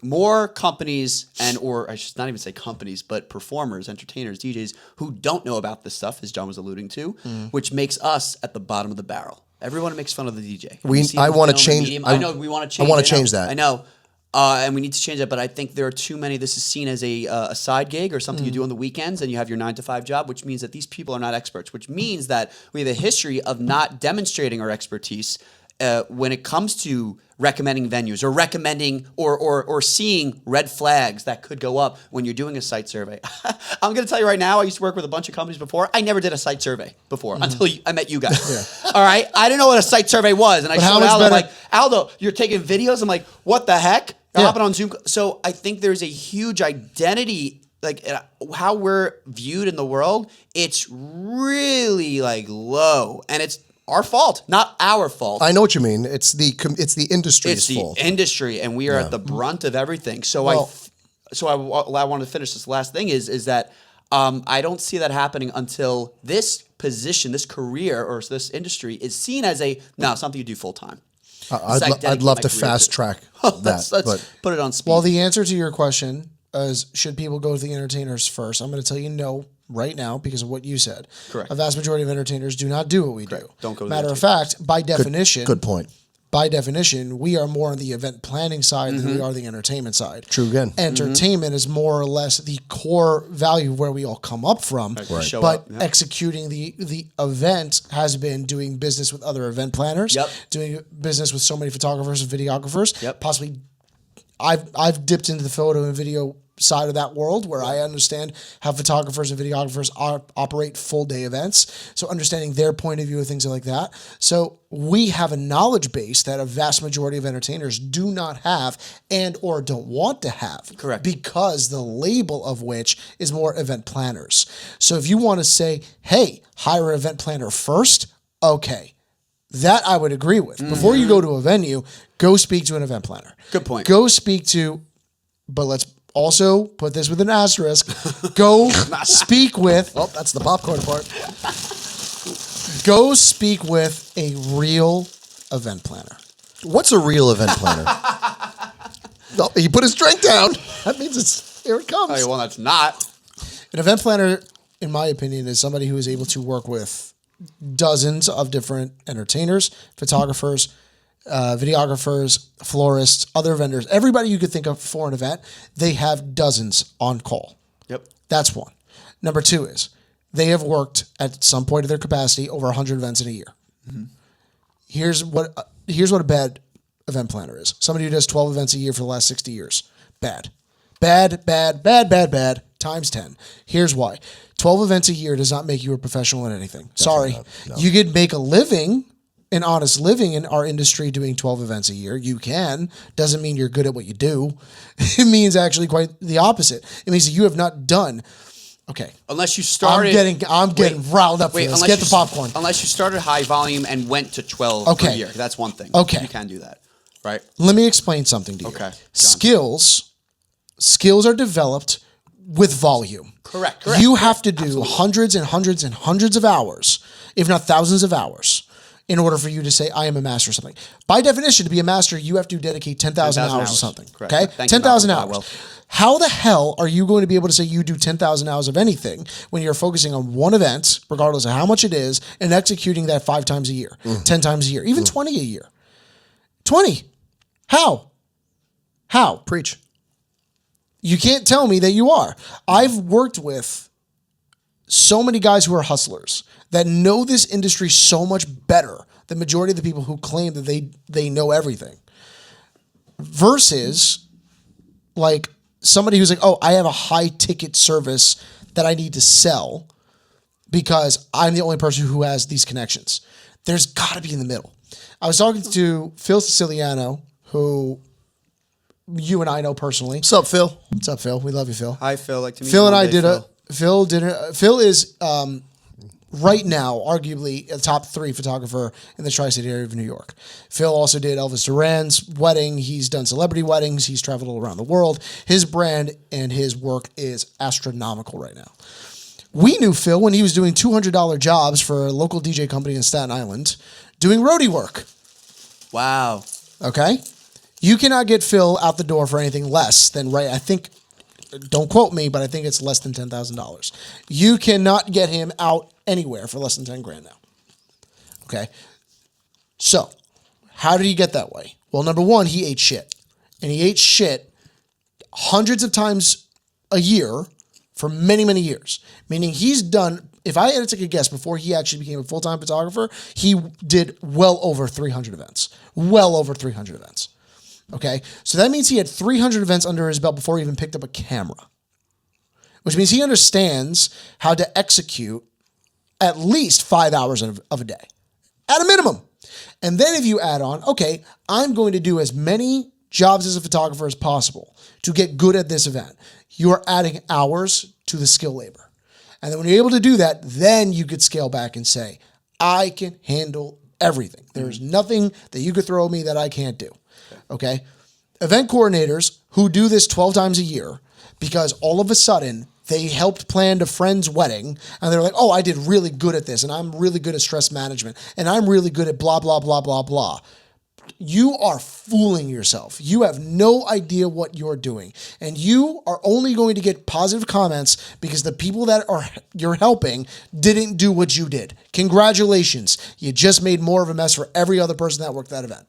more companies or I should not even say companies, but performers, entertainers, DJs who don't know about this stuff, as John was alluding to, which makes us at the bottom of the barrel. Everyone makes fun of the DJ. I want to change. I know we want to change. I want to change that. I know. And we need to change that, but I think there are too many. This is seen as a side gig or something you do on the weekends, and you have your 9-to-5 job, which means that these people are not experts, which means that we have a history of not demonstrating our expertise when it comes to recommending venues or recommending or seeing red flags that could go up when you're doing a site survey. I'm going to tell you right now, I used to work with a bunch of companies before. I never did a site survey before until I met you guys. All right? I didn't know what a site survey was. And I showed Aldo, I'm like, Aldo, you're taking videos? I'm like, what the heck? I'm hopping on Zoom. So I think there's a huge identity, like how we're viewed in the world. It's really like low. And it's our fault, not our fault. I know what you mean. It's the industry's fault. It's the industry, and we are at the brunt of everything. So I want to finish this last thing is that I don't see that happening until this position, this career, or this industry is seen as something you do full time. I'd love to fast track that. Let's put it on speed. Well, the answer to your question is, should people go to the entertainers first? I'm going to tell you no right now because of what you said. Correct. A vast majority of entertainers do not do what we do. Don't go to Matter of fact, by definition. Good point. By definition, we are more on the event planning side than we are the entertainment side. True again. Entertainment is more or less the core value where we all come up from. Right. But executing the event has been doing business with other event planners, doing business with so many photographers and videographers. Possibly, I've dipped into the photo and video side of that world where I understand how photographers and videographers operate full day events. So understanding their point of view of things like that. So we have a knowledge base that a vast majority of entertainers do not have and or don't want to have. Correct. Because the label of which is more event planners. So if you want to say, hey, hire an event planner first, okay. That I would agree with. Before you go to a venue, go speak to an event planner. Good point. Go speak to, but let's also put this with an asterisk. Go speak with. Well, that's the popcorn part. Go speak with a real event planner. What's a real event planner? No, he put his drink down. That means here it comes. Well, that's not. An event planner, in my opinion, is somebody who is able to work with dozens of different entertainers, photographers, videographers, florists, other vendors, everybody you could think of for an event. They have dozens on call. Yep. That's one. Number two is they have worked at some point of their capacity over 100 events in a year. Here's what a bad event planner is. Somebody who does 12 events a year for the last 60 years. Bad. Bad. Times 10. Here's why. 12 events a year does not make you a professional in anything. Sorry. No. You could make a living, an honest living in our industry doing 12 events a year. You can. Doesn't mean you're good at what you do. It means actually quite the opposite. It means that you have not done. Okay. Unless you started. I'm getting riled up for this. Get the popcorn. Unless you started high volume and went to 12 per year. That's one thing. Okay. You can do that. Right? Let me explain something to you. Okay. Skills are developed with volume. Correct. You have to do hundreds and hundreds and hundreds of hours, if not thousands of hours, in order for you to say, I am a master of something. By definition, to be a master, you have to dedicate 10,000 hours to something. Correct. Okay? 10,000 hours. How the hell are you going to be able to say you do 10,000 hours of anything when you're focusing on one event, regardless of how much it is, and executing that 5 times a year, 10 times a year, even 20 a year? 20. How? Preach. You can't tell me that you are. I've worked with so many guys who are hustlers that know this industry so much better than majority of the people who claim that they know everything. Versus like somebody who's like, oh, I have a high ticket service that I need to sell because I'm the only person who has these connections. There's got to be in the middle. I was talking to Phil Siciliano, who you and I know personally. What's up, Phil? What's up, Phil? We love you, Phil. Hi, Phil. Like to meet Phil you and one I day, did Phil. Phil is right now arguably a top 3 photographer in the tri-state area of New York. Phil also did Elvis Duran's wedding. He's done celebrity weddings. He's traveled all around the world. His brand and his work is astronomical right now. We knew Phil when he was doing $200 jobs for a local DJ company in Staten Island doing roadie work. Wow. Okay? You cannot get Phil out the door for anything less than, right, I think, don't quote me, but I think it's less than $10,000. You cannot get him out anywhere for less than 10 grand now. Okay? So, how did he get that way? Well, number one, he ate shit. And he ate shit hundreds of times a year for many, many years. Meaning he's done, if I had to take a guess, before he actually became a full-time photographer, he did well over 300 events. Well over 300 events. Okay? So that means he had 300 events under his belt before he even picked up a camera. Which means he understands how to execute at least 5 hours of a day. At a minimum. And then if you add on, okay, I'm going to do as many jobs as a photographer as possible to get good at this event. You're adding hours to the skill labor. And then when you're able to do that, then you could scale back and say, I can handle everything. There's nothing that you could throw at me that I can't do. Okay? Event coordinators who do this 12 times a year because all of a sudden they helped plan a friend's wedding and they're like, oh, I did really good at this and I'm really good at stress management and I'm really good at blah, blah, blah, blah, blah. You are fooling yourself. You have no idea what you're doing. And you are only going to get positive comments because the people that you're helping didn't do what you did. Congratulations. You just made more of a mess for every other person that worked that event.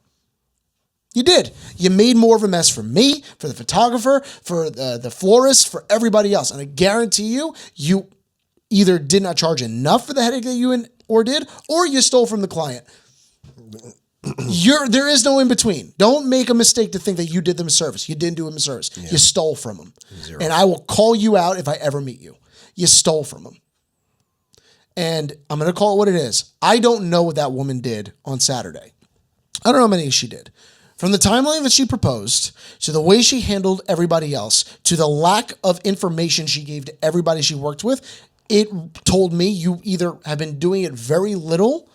You did. You made more of a mess for me, for the photographer, for the florist, for everybody else. And I guarantee you, you either did not charge enough for the headache that you did, or you stole from the client. There is no in between. Don't make a mistake to think that you did them a service. You didn't do them a service. Yeah. You stole from them. Zero. And I will call you out if I ever meet you. You stole from them. And I'm going to call it what it is. I don't know what that woman did on Saturday. I don't know how many she did. From the timeline that she proposed, to the way she handled everybody else, to the lack of information she gave to everybody she worked with, it told me you either have been doing it very little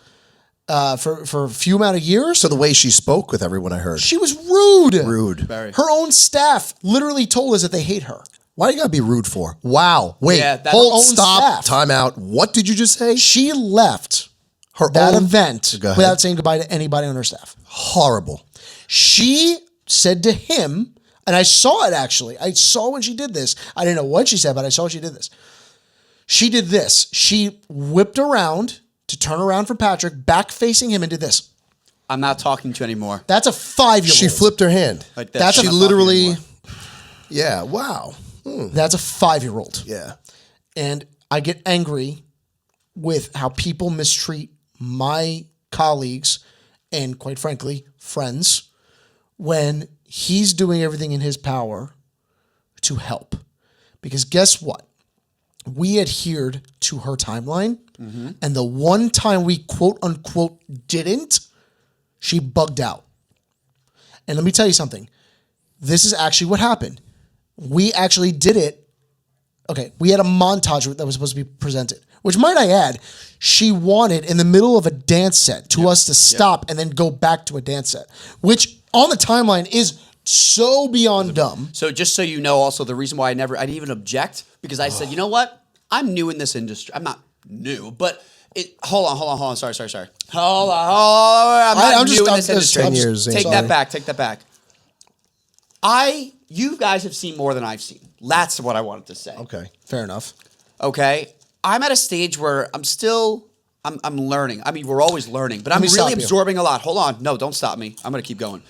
for a few amount of years. So the way she spoke with everyone, I heard. She was rude. Rude. Very. Her own staff literally told us that they hate her. Why you gotta be rude for? Wow. Wait. Yeah, that's hold. her own Stop. staff. Time out. What did you just say? She left Her that own event Go ahead. without saying goodbye to anybody on her staff. Horrible. She said to him, and I saw it actually. I saw when she did this. I didn't know what she said, but I saw she did this. She did this. She whipped around to turn around for Patrick, back facing him, and did this. I'm not talking to you anymore. That's a 5-year-old. She flipped her hand. Like That's She a- literally. Yeah. Wow. That's a 5-year-old. Yeah. And I get angry with how people mistreat my colleagues and, quite frankly, friends when he's doing everything in his power to help. Because guess what? We adhered to her timeline, and the one time we quote unquote didn't, she bugged out. And let me tell you something. This is actually what happened. We actually did it. Okay, we had a montage that was supposed to be presented, which, might I add, she wanted in the middle of a dance set to us to stop and then go back to a dance set, which on the timeline is so beyond dumb. So just so you know, also the reason why I didn't even object, because I said, you know what? I'm new in this industry. I'm not new, but hold on. Sorry. Hold on. I'm new in this industry. 10 years. Take sorry. that back. You guys have seen more than I've seen. That's what I wanted to say. Okay. Fair enough. Okay. I'm at a stage where I'm learning. I mean, we're always learning, but I'm me really stop you. absorbing a lot. Hold on. No, don't stop me. I'm going to keep going.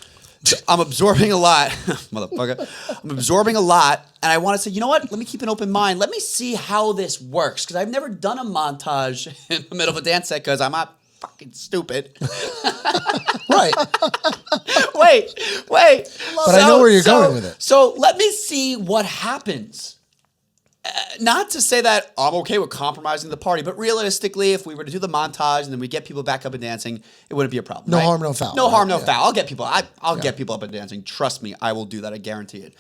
I'm absorbing a lot, motherfucker. I'm absorbing a lot, and I want to say, you know what? Let me keep an open mind. Let me see how this works, because I've never done a montage in the middle of a dance set because I'm not fucking stupid. Right. wait. But I know where you're going with it. So let me see what happens. Not to say that I'm okay with compromising the party, but realistically, if we were to do the montage and then we get people back up and dancing, it wouldn't be a problem. No right? harm, no foul. No harm, no Yeah. foul. I'll get people. I'll get people up and dancing. Trust me, I will do that. I guarantee it.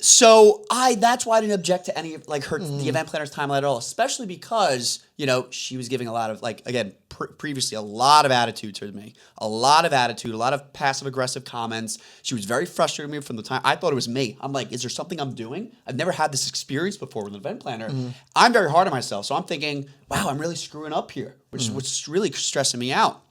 So that's why I didn't object to any of the event planner's timeline at all, especially because, she was giving a lot of previously a lot of attitude to me, a lot of passive aggressive comments. She was very frustrated with me from the time I thought it was me. I'm like, is there something I'm doing? I've never had this experience before with an event planner. I'm very hard on myself. So I'm thinking, wow, I'm really screwing up here, which is really stressing me out.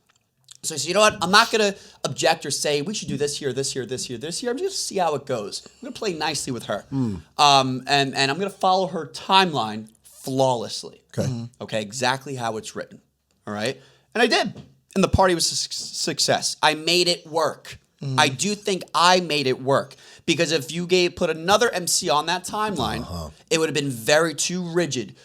So I said, you know what? I'm not going to object or say we should do this here, this here, this here, this here. I'm just going to see how it goes. I'm going to play nicely with her. And I'm going to follow her timeline flawlessly. Okay. Okay, exactly how it's written. All right? And I did. And the party was a success. I made it work. I do think I made it work. Because if you put another MC on that timeline, it would have been too rigid,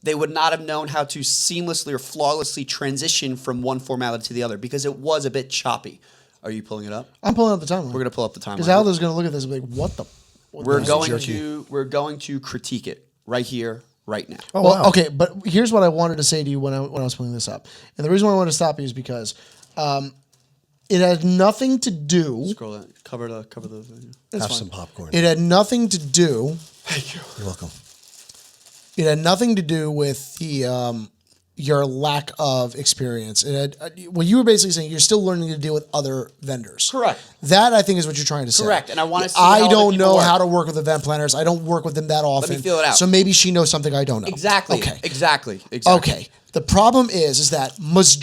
they would not have known how to seamlessly or flawlessly transition from one formality to the other because it was a bit choppy. Are you pulling it up? I'm pulling up the timeline. We're going to pull up the timeline. Because Aldo's going to look at this and be like, what the? We're going to critique it right here, right now. Oh, Well, wow. okay, but here's what I wanted to say to you when I was pulling this up. And the reason why I wanted to stop you is because it had nothing to do. Scroll that. Cover the video. Have some popcorn. It had nothing to do. Thank you. You're welcome. It had nothing to do with your lack of experience. It had, you were basically saying you're still learning to deal with other vendors. Correct. That I think is what you're trying to say. Correct. And I want to see I how don't other people know work. how to work with event planners. I don't work with them that often. Let me feel it out. So maybe she knows something I don't know. Exactly. Okay. Exactly. Okay. The problem is that this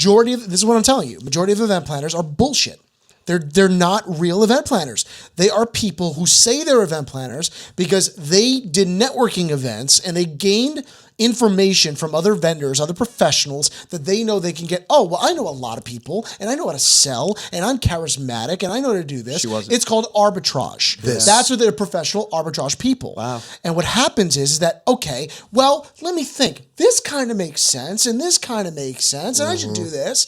is what I'm telling you. Majority of event planners are bullshit. They're not real event planners. They are people who say they're event planners because they did networking events and they gained information from other vendors, other professionals that they know they can get. Oh, well, I know a lot of people and I know how to sell and I'm charismatic and I know how to do this. She wasn't. It's called arbitrage. That's what they're professional arbitrage people. Wow. And what happens is that, okay, well, let me think. This kind of makes sense and this kind of makes sense and I should do this.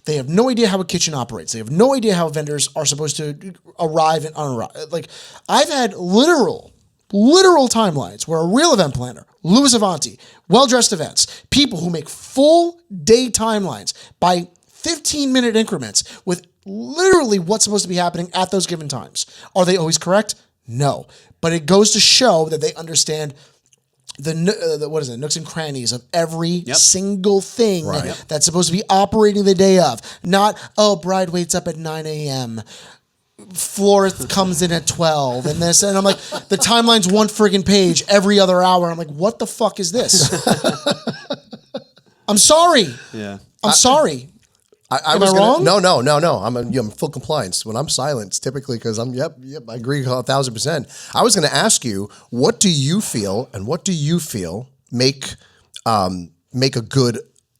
They have no idea how a kitchen operates. They have no idea how vendors are supposed to arrive and unarrive. Like, I've had literal timelines where a real event planner, Louis Avanti, well-dressed events, people who make full day timelines by 15-minute increments with literally what's supposed to be happening at those given times. Are they always correct? No. But it goes to show that they understand the nooks and crannies of every single thing that's supposed to be operating the day of. Not, bride waits up at 9 a.m., florist comes in at 12 and this, and I'm like, the timeline's one friggin' page every other hour. I'm like, what the fuck is this? I'm sorry. Yeah. I'm sorry. Am I wrong? No. I'm full compliance. When I'm silent, it's typically because I'm, I agree 1,000%. I was going to ask you, what do you feel make a good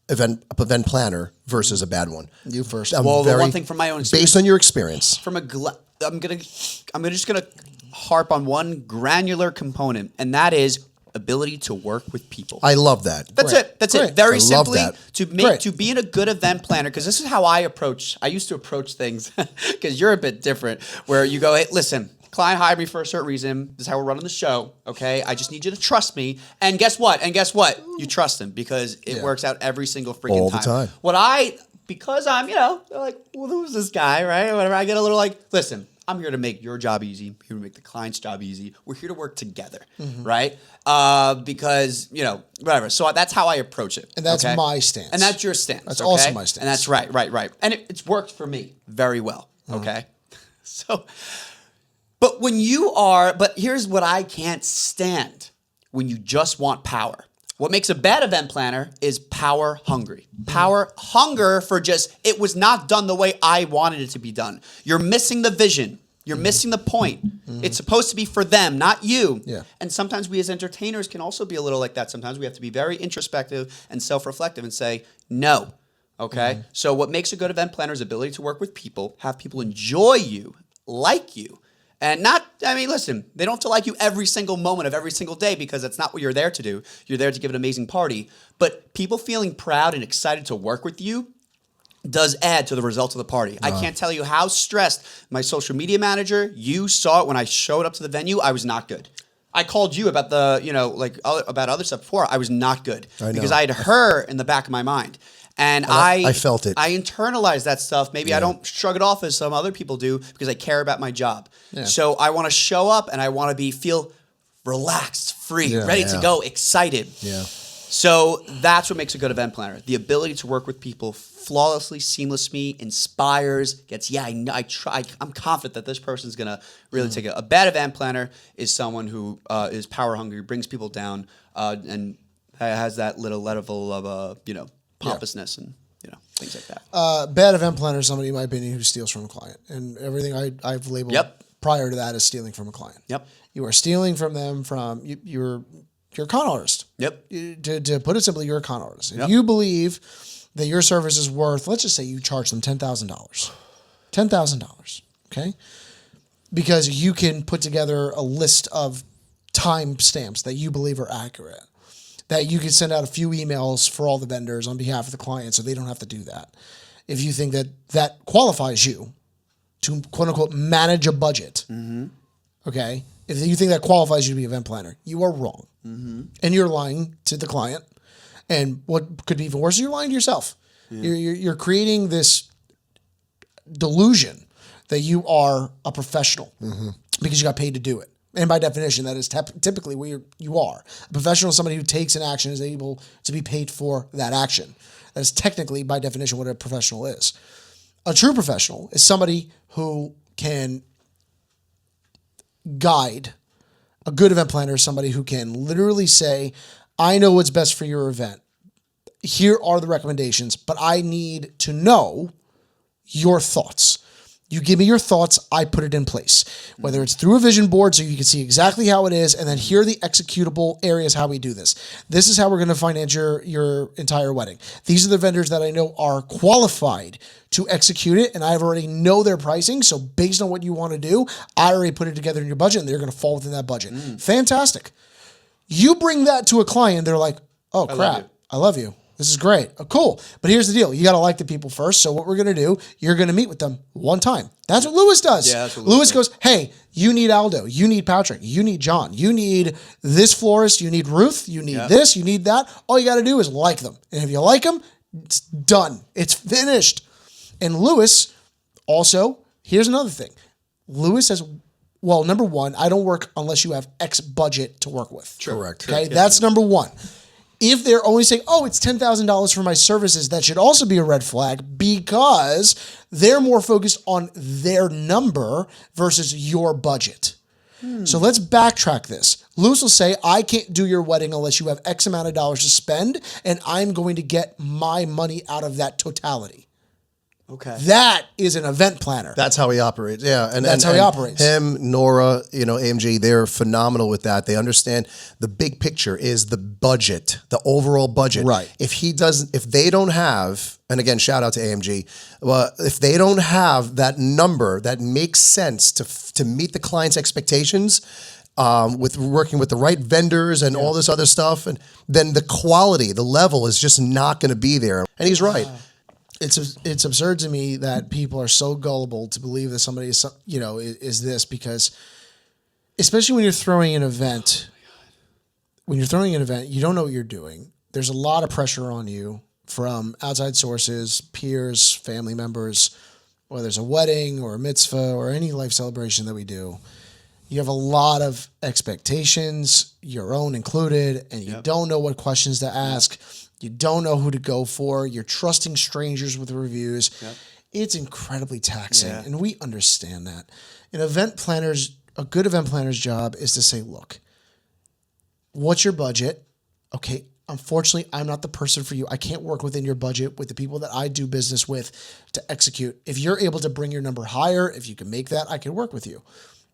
event planner versus a bad one? You first. Well, the one thing from my own experience, based on your experience, I'm just gonna harp on one granular component, and that is ability to work with people. I love that. That's it. That's it. Great. Very I love simply, that. to be in a good event planner, because this is how I used to approach things, because you're a bit different, where you go, hey, listen, client hired me for a certain reason. This is how we're running the show. Okay. I just need you to trust me. And guess what? You trust him because it works out every single freaking All the time. Because I'm, they're like, well, who's this guy, right? Whatever. I get a little like, listen, I'm here to make your job easy. I'm here to make the client's job easy. We're here to work together, right? Because, whatever. So that's how I approach it. And that's my stance. And that's your stance. That's okay? also my stance. And that's right. And it's worked for me very well, okay? So, but here's what I can't stand: when you just want power. What makes a bad event planner is power hungry. Power hunger for it was not done the way I wanted it to be done. You're missing the vision. You're missing the point. It's supposed to be for them, not you. Yeah. And sometimes we as entertainers can also be a little like that. Sometimes we have to be very introspective and self-reflective and say, no, Okay. So what makes a good event planner is ability to work with people, have people enjoy you, like you. And listen, they don't have to like you every single moment of every single day because that's not what you're there to do. You're there to give an amazing party. But people feeling proud and excited to work with you does add to the results of the party. I can't tell you how stressed my social media manager, you saw it when I showed up to the venue. I was not good. I called you about about other stuff before. I was not good because I had her in the back of my mind. And I felt it. I internalized that stuff. Maybe I don't shrug it off as some other people do because I care about my job. Yeah. So I want to show up and I want to feel relaxed, free, ready to go, excited. Yeah. So that's what makes a good event planner. The ability to work with people flawlessly, seamlessly, inspires, I'm confident that this person's going to really take it. A bad event planner is someone who is power hungry, brings people down, and has that little level of, pompousness and things like that. Bad event planner is somebody, in my opinion, who steals from a client, and everything I've labeled prior to that is stealing from a client. Yep, you are stealing from them. You're a con artist. Yep. To put it simply, you're a con artist. If you believe that your service is worth, let's just say you charge them $10,000, okay, because you can put together a list of time stamps that you believe are accurate, that you can send out a few emails for all the vendors on behalf of the client so they don't have to do that. If you think that qualifies you to, quote unquote, manage a budget, okay, if you think that qualifies you to be an event planner, you are wrong. And you're lying to the client. And what could be even worse, you're lying to yourself. You're creating this delusion that you are a professional because you got paid to do it. And by definition, that is typically what you are. A professional is somebody who takes an action and is able to be paid for that action. That is technically, by definition, what a professional is. A true professional is somebody who can guide. A good event planner is somebody who can literally say, I know what's best for your event. Here are the recommendations, but I need to know your thoughts. You give me your thoughts, I put it in place. Whether it's through a vision board so you can see exactly how it is, and then here are the executable areas how we do this. This is how we're going to finance your entire wedding. These are the vendors that I know are qualified to execute it, and I already know their pricing, so based on what you want to do, I already put it together in your budget, and they're going to fall within that budget. Fantastic. You bring that to a client, they're like, oh, crap, I love you. This is great. Oh, cool. But here's the deal. You got to like the people first. So what we're going to do, you're going to meet with them one time. That's what Lewis does. Yeah, that's what Lewis goes, hey, you need Aldo. You need Patrick. You need John. You need this florist. You need Ruth. You need this. You need that. All you got to do is like them. And if you like them, it's done. It's finished. And Lewis also, here's another thing. Lewis says, well, number one, I don't work unless you have X budget to work with. True. Correct. Okay, that's number one. If they're only saying, oh, it's $10,000 for my services, that should also be a red flag because they're more focused on their number versus your budget. So let's backtrack this. Lewis will say, I can't do your wedding unless you have X amount of dollars to spend, and I'm going to get my money out of that totality. Okay. That is an event planner. That's how he operates. Yeah. And that's how he operates. Him, Nora, AMG, they're phenomenal with that. They understand the big picture is the budget, the overall budget. Right. If they don't have, and again, shout out to AMG, if they don't have that number that makes sense to meet the client's expectations, with working with the right vendors and all this other stuff, and then the quality, the level is just not going to be there. And he's right. It's absurd to me that people are so gullible to believe that somebody is this, because especially when you're throwing an event, you don't know what you're doing. There's a lot of pressure on you from outside sources, peers, family members, whether it's a wedding or a mitzvah or any life celebration that we do. You have a lot of expectations, your own included, and you don't know what questions to ask. You don't know who to go for. You're trusting strangers with reviews. Yep. It's incredibly taxing, and we understand that. A good event planner's job is to say, look, what's your budget? Okay, unfortunately, I'm not the person for you. I can't work within your budget with the people that I do business with to execute. If you're able to bring your number higher, if you can make that, I can work with you.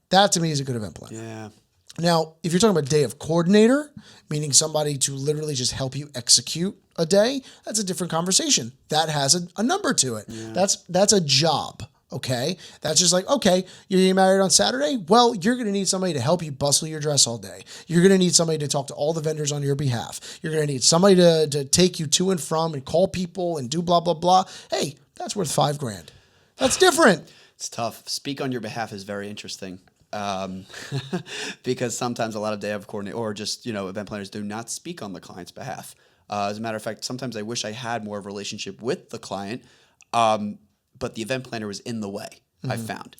That to me is a good event planner. Yeah. Now, if you're talking about day of coordinator, meaning somebody to literally just help you execute a day, that's a different conversation. That has a number to it. Yeah. That's a job. Okay. That's just like, okay, you're getting married on Saturday. Well, you're going to need somebody to help you bustle your dress all day. You're going to need somebody to talk to all the vendors on your behalf. You're going to need somebody to take you to and from and call people and do blah, blah, blah. Hey, that's worth $5,000. That's different. It's tough. Speak on your behalf is very interesting. Because sometimes a lot of day of coordinate or just, event planners do not speak on the client's behalf. As a matter of fact, sometimes I wish I had more of a relationship with the client. But the event planner was in the way, I found.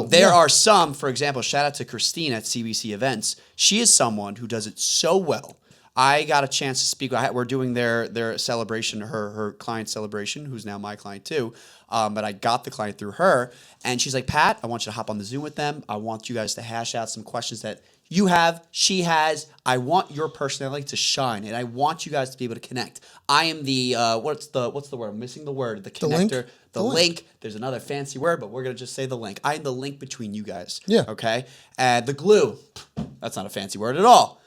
There are some, for example, shout out to Christine at CBC Events. She is someone who does it so well. I got a chance to speak. We're doing their celebration, her client celebration, who's now my client too. But I got the client through her. And she's like, Pat, I want you to hop on the Zoom with them. I want you guys to hash out some questions that you have, she has. I want your personality to shine, and I want you guys to be able to connect. I am the what's the word? I'm missing the word. The connector. The link. There's another fancy word, but we're gonna just say the link. I am the link between you guys. Yeah. Okay. And the glue. That's not a fancy word at all.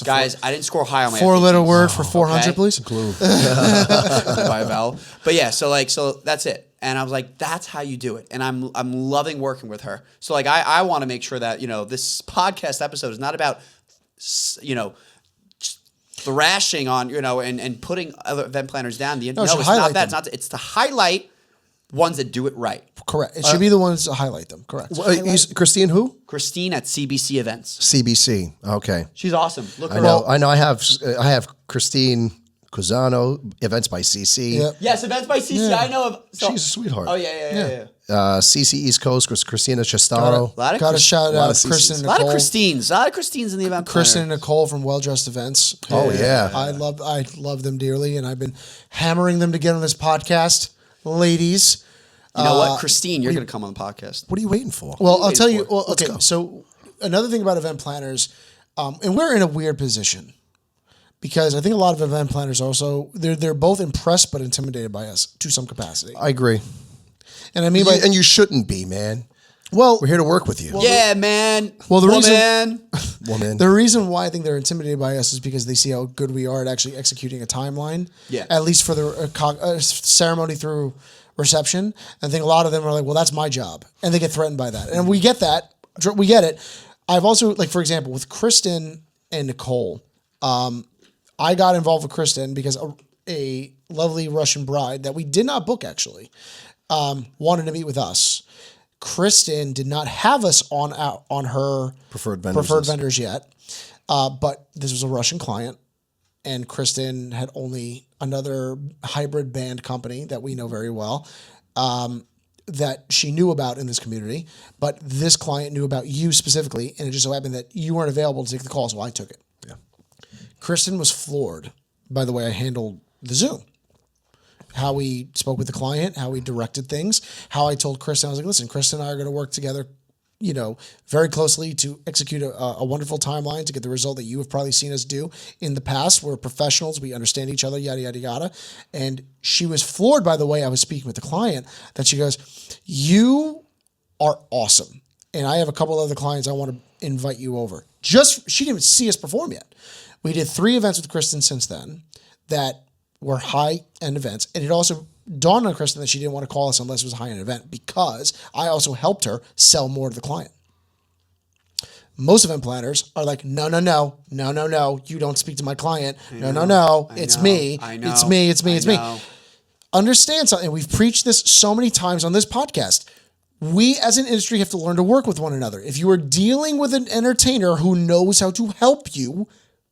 Guys, I didn't score high on my 4-letter word for 400, please. Glue. By Val. But yeah, so that's it. And I was like, that's how you do it. And I'm loving working with her. So I want to make sure that, this podcast episode is not about, thrashing on, and putting other event planners down. No, it's not that. It's to highlight ones that do it right. Correct. It should be the ones to highlight them. Correct. Christine who? Christine at CBC Events. CBC. Okay. She's awesome. Look her up. up. I know. I have Christine Cusano, Events by CC. Yep. Yes, Events by CC. Yeah. I know of. She's a sweetheart. Oh, yeah. CC East Coast, Christina Chestaro. Got to shout out Kristen and Nicole. A lot of Christines in the event. Kristen and Nicole from Well Dressed Events. Oh, yeah. I love them dearly, and I've been hammering them to get on this podcast. Ladies. You know what? Christine, you're going to come on the podcast. What are you waiting for? Well, I'll tell you. Well, okay. So another thing about event planners, and we're in a weird position because I think a lot of event planners also, they're both impressed but intimidated by us to some capacity. I agree. And I mean, and you shouldn't be, man. Well, we're here to work with you. Yeah, man. Well, the reason why I think they're intimidated by us is because they see how good we are at actually executing a timeline. Yeah. At least for the ceremony through reception. I think a lot of them are like, well, that's my job. And they get threatened by that. And we get that. We get it. I've also, for example, with Kristen and Nicole, I got involved with Kristen because a lovely Russian bride that we did not book actually wanted to meet with us. Kristen did not have us on her preferred vendors yet, but this was a Russian client, and Kristen had only another hybrid band company that we know very well that she knew about in this community, but this client knew about you specifically, and it just so happened that you weren't available to take the call, so I took it. Yeah. Kristen was floored by the way I handled the Zoom. How we spoke with the client, how we directed things, how I told Kristen, I was like, listen, Kristen and I are going to work together, very closely to execute a wonderful timeline to get the result that you have probably seen us do in the past. We're professionals. We understand each other, yada, yada, yada. And she was floored by the way I was speaking with the client that she goes, you are awesome. And I have a couple other clients I want to invite you over. She didn't even see us perform yet. We did 3 events with Kristen since then that were high-end events. And it also dawned on Kristen that she didn't want to call us unless it was a high-end event because I also helped her sell more to the client. Most event planners are like, no, you don't speak to my client. No, it's me. It's me. Understand something. And we've preached this so many times on this podcast. We as an industry have to learn to work with one another. If you are dealing with an entertainer who knows how to help you,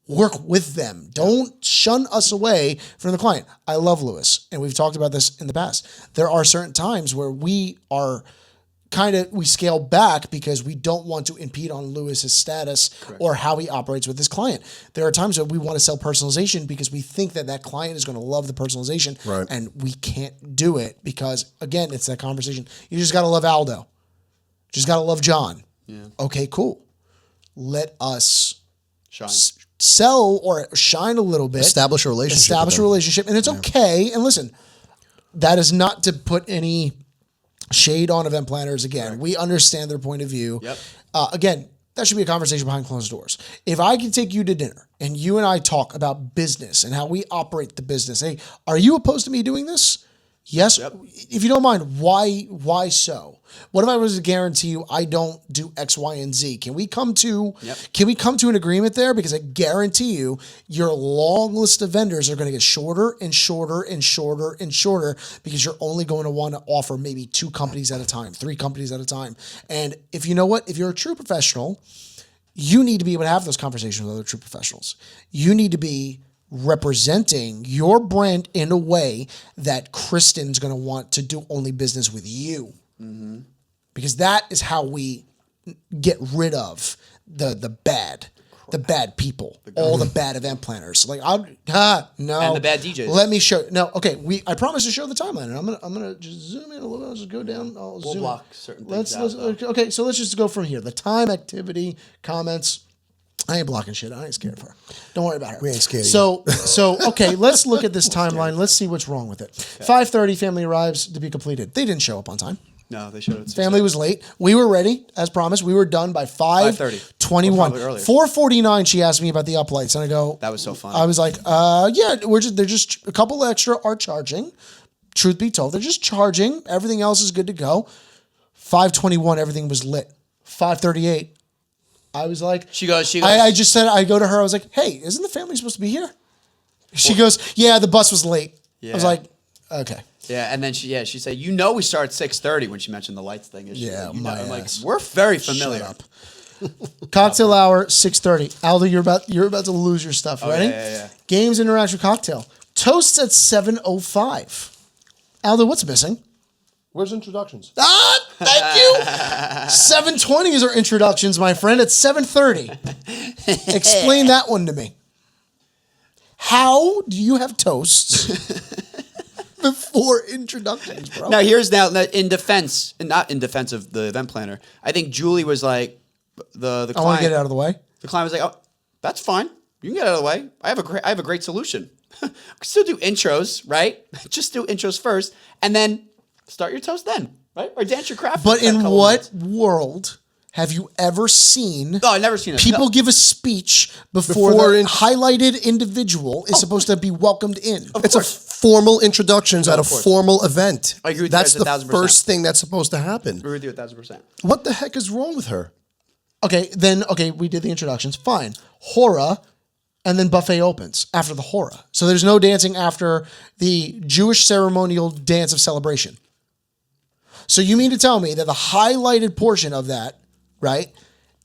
work with them. Don't shun us away from the client. I love Lewis, and we've talked about this in the past. There are certain times where we are we scale back because we don't want to impede on Lewis's status or how he operates with his client. There are times where we want to sell personalization because we think that client is going to love the personalization, and we can't do it because, again, it's that conversation. You just got to love Aldo. Just got to love John. Yeah. Okay, cool. Let us sell or shine a little bit. Establish a relationship. And it's okay. And listen, that is not to put any shade on event planners. Again, we understand their point of view. Yep. Again, that should be a conversation behind closed doors. If I can take you to dinner and you and I talk about business and how we operate the business, hey, are you opposed to me doing this? Yes. Yep. If you don't mind, why so? What if I was to guarantee you I don't do X, Y, and Z? Can we come to an agreement there? Because I guarantee you your long list of vendors are going to get shorter and shorter and shorter and shorter because you're only going to want to offer maybe 2 companies at a time, 3 companies at a time. And if you know what, if you're a true professional, you need to be able to have those conversations with other true professionals. You need to be representing your brand in a way that Kristen's going to want to do only business with you. Mm-hmm. Because that is how we get rid of the bad people, all the bad event planners. Like, no. And the bad DJs. Let me show. No, okay. I promise to show the timeline, and I'm gonna just zoom in a little bit. I'll just go down. We'll block certain things out. Okay, so let's just go from here. The time, activity, comments. I ain't blocking shit. I ain't scared of her. Don't worry about her. We ain't scared. So okay, let's look at this timeline. Let's see what's wrong with it. 5:30, family arrives to be completed. They didn't show up on time. No, they showed it. Family was late. We were ready, as promised. We were done by 5:21. 4:49, she asked me about the uplights, and I go, that was so fun. I was like, yeah, they're just a couple extra are charging. Truth be told, they're just charging. Everything else is good to go. 5:21, everything was lit. 5:38, I was like, she goes. I just said, I go to her, I was like, hey, isn't the family supposed to be here? She goes, yeah, the bus was late. Yeah. I was like, okay. Yeah, and then she said, we start at 6:30 when she mentioned the lights thing. Yeah, I'm like, we're very familiar. Shut up. Cocktail hour, 6:30. Aldo, you're about to lose your stuff. Ready? Yeah. Games, interaction, cocktail. Toasts at 7:05. Aldo, what's missing? Where's introductions? Thank you. 7:20 is our introductions, my friend. It's 7:30. Explain that one to me. How do you have toasts before introductions, bro? Now, in defense, and not in defense of the event planner, I think Julie was like, the client. I want to get it out of the way. The client was like, oh, that's fine. You can get it out of the way. I have a great solution. Still do intros, right? Just do intros first, and then start your toast then, right? Or dance your craft. But in what world have you ever seen? Oh, I've never seen it. People give a speech before the highlighted individual is supposed to be welcomed in. It's a formal introductions at a formal event. I agree with that's you the first thing that's supposed to happen. I agree with you 1,000%. What the heck is wrong with her? Okay, we did the introductions. Fine. Hora, and then buffet opens after the hora. So there's no dancing after the Jewish ceremonial dance of celebration. So you mean to tell me that the highlighted portion of that, right,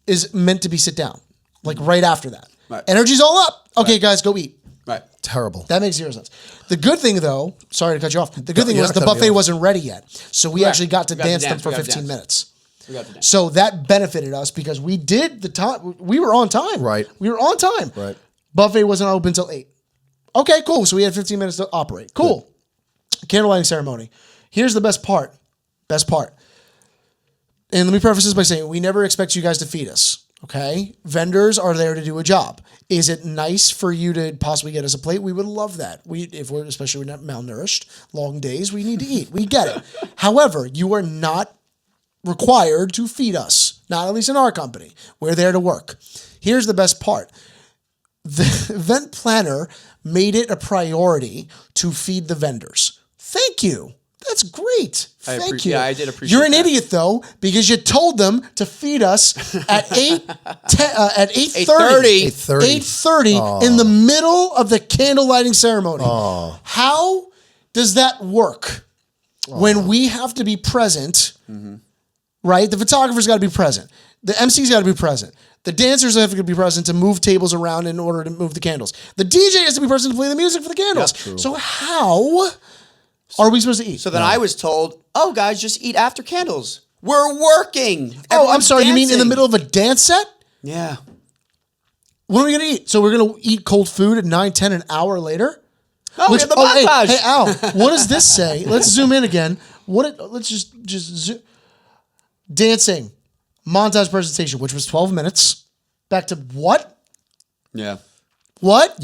is meant to be sit down, like right after that. Right. Energy's all up. Okay, guys, go eat. Right. Terrible. That makes zero sense. The good thing, though, sorry to cut you off. The good thing was the buffet wasn't ready yet. So we actually got to dance them for 15 minutes. So that benefited us because we did the time. We were on time. Right. We were on time. Right. Buffet wasn't open until 8. Okay, cool. So we had 15 minutes to operate. Cool. Candlelighting ceremony. Here's the best part. And let me preface this by saying we never expect you guys to feed us. Okay? Vendors are there to do a job. Is it nice for you to possibly get us a plate? We would love that. Especially we're not malnourished, long days, we need to eat. We get it. However, you are not required to feed us. Not at least in our company. We're there to work. Here's the best part. The event planner made it a priority to feed the vendors. Thank you. That's great. Thank you. Yeah, I did appreciate You're an that. idiot, though, because you told them to feed us at 8:30. 8:30 in the middle of the candle lighting ceremony. How does that work when we have to be present, right? The photographer's got to be present. The MC's got to be present. The dancers have to be present to move tables around in order to move the candles. The DJ has to be present to play the music for the candles. So how are we supposed to eat? So then I was told, oh, guys, just eat after candles. We're working. I'm sorry. Dancing. You mean in the middle of a dance set? Yeah. What are we going to eat? So we're going to eat cold food at 9, 10, an hour later? Oh, we have the montage. Hey, Al, what does this say? Let's zoom in again. Let's just zoom. Dancing. Montage presentation, which was 12 minutes. Back to what? Yeah. What?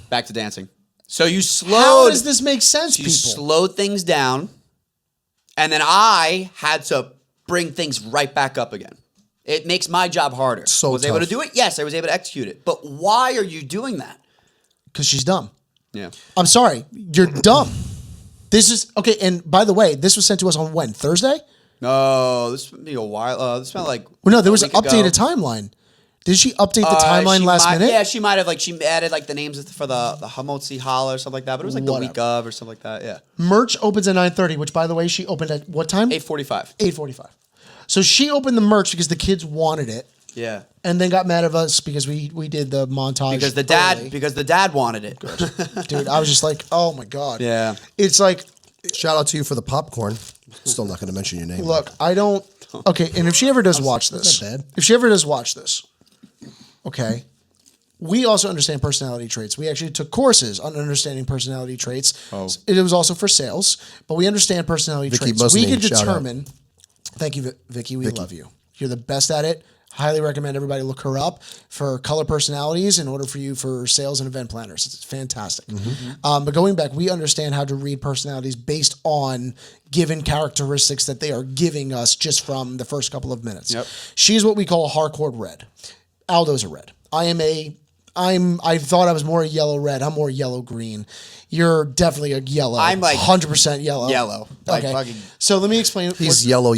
Back to dancing. So you slowed. How does this make sense, you people? Slowed things down, and then I had to bring things right back up again. It makes my job harder. So was I able to tough. do it? Yes, I was able to execute it. But why are you doing that? Because she's dumb. Yeah. I'm sorry. You're dumb. This is okay. And by the way, this was sent to us on when? Thursday? No, this would be a while. This felt like Well, no, there was a an week ago. updated timeline. Did she update the timeline She last might- minute? Yeah, she might have she added the names for the Hamotzi Hala or something like that. But it was like the week Whatever. of or something like that. Yeah. Merch opens at 9:30, which by the way, she opened at what time? 8:45. 8:45. So she opened the merch because the kids wanted it, Yeah. and then got mad at us because we did the montage. Because the dad wanted it. Dude, I was just like, oh my god. Yeah. It's like, Shout out to you for the popcorn. Still not going to mention your name. look, I don't. Okay, and if she ever does watch this, not bad. if she ever does watch this, okay, we also understand personality traits. We actually took courses on understanding personality traits. Oh. It was also for sales, but we understand personality Vicky traits. We Busney, can shout out. determine. Thank you, Vicky. We love you. You're the best at it. Highly recommend everybody look her up for color personalities in order for you for sales and event planners. It's fantastic. But going back, we understand how to read personalities based on given characteristics that they are giving us just from the first couple of minutes. Yep. She's what we call a hardcore red. Aldo's a red. I thought I was more yellow red. I'm more yellow green. You're definitely a yellow. I'm like 100% yellow. yellow. Like Okay. fucking- So let me explain. He's yellow.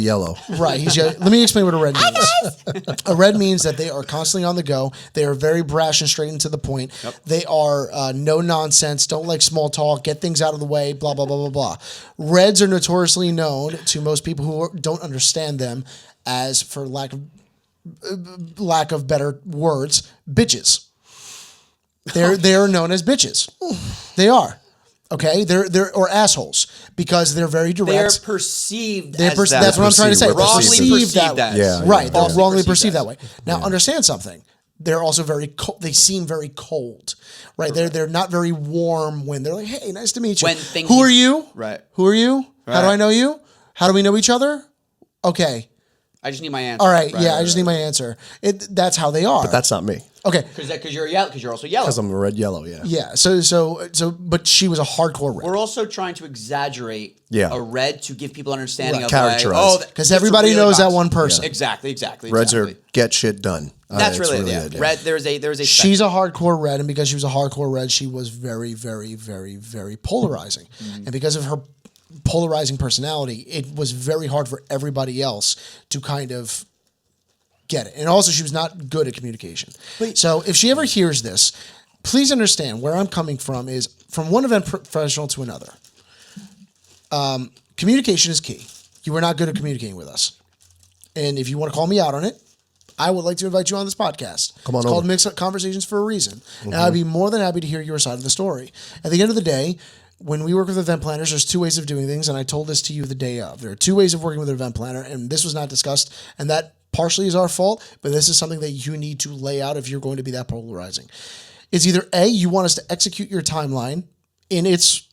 Right. Let me explain what a red means. A red means that they are constantly on the go. They are very brash and straight and to the point. They are no nonsense. Don't like small talk. Get things out of the way. Blah blah blah blah blah. Reds are notoriously known to most people who don't understand them as, for lack of better words, bitches. They are known as bitches. They are. Okay, they're or assholes because they're very direct. They're perceived They're as that. that's what I'm trying to say. We're They're Wrongly perceived perceived that way. as. Yeah. Right. They're Falsely wrongly perceived perceived as. that way. Now, understand something. They're also very cold. They seem very cold. Right. They're not very warm when they're like, hey, nice to meet you. When things- Who are you? Right. Who are you? How do Right. I know you? How do we know each other? Okay. I just need my answer. All right. Yeah. I just need my answer. That's how they are. But that's not me. okay. Because you're yellow. Because you're also yellow. Because I'm red yellow, yeah. Yeah. So, but she was a hardcore red. We're also trying to exaggerate Yeah. a red to give people an understanding Right. of Characterize. Because everybody knows that one person. Exactly. Reds are get shit done. That's It's really it, it. Red. There's a. She's a hardcore red, and because she was a hardcore red, she was very, very, very, very polarizing. And because of her polarizing personality, it was very hard for everybody else to kind of get it. And also, she was not good at communication. So if she ever hears this, please understand where I'm coming from is from one event professional to another. Communication is key. You were not good at communicating with us. And if you want to call me out on it, I would like to invite you on this podcast. Come on It's called over. Mixed Up Conversations for a reason. And I'd be more than happy to hear your side of the story. At the end of the day, when we work with event planners, there's two ways of doing things, and I told this to you the day of. There are two ways of working with an event planner, and this was not discussed, and that partially is our fault, but this is something that you need to lay out if you're going to be that polarizing. It's either A, you want us to execute your timeline in its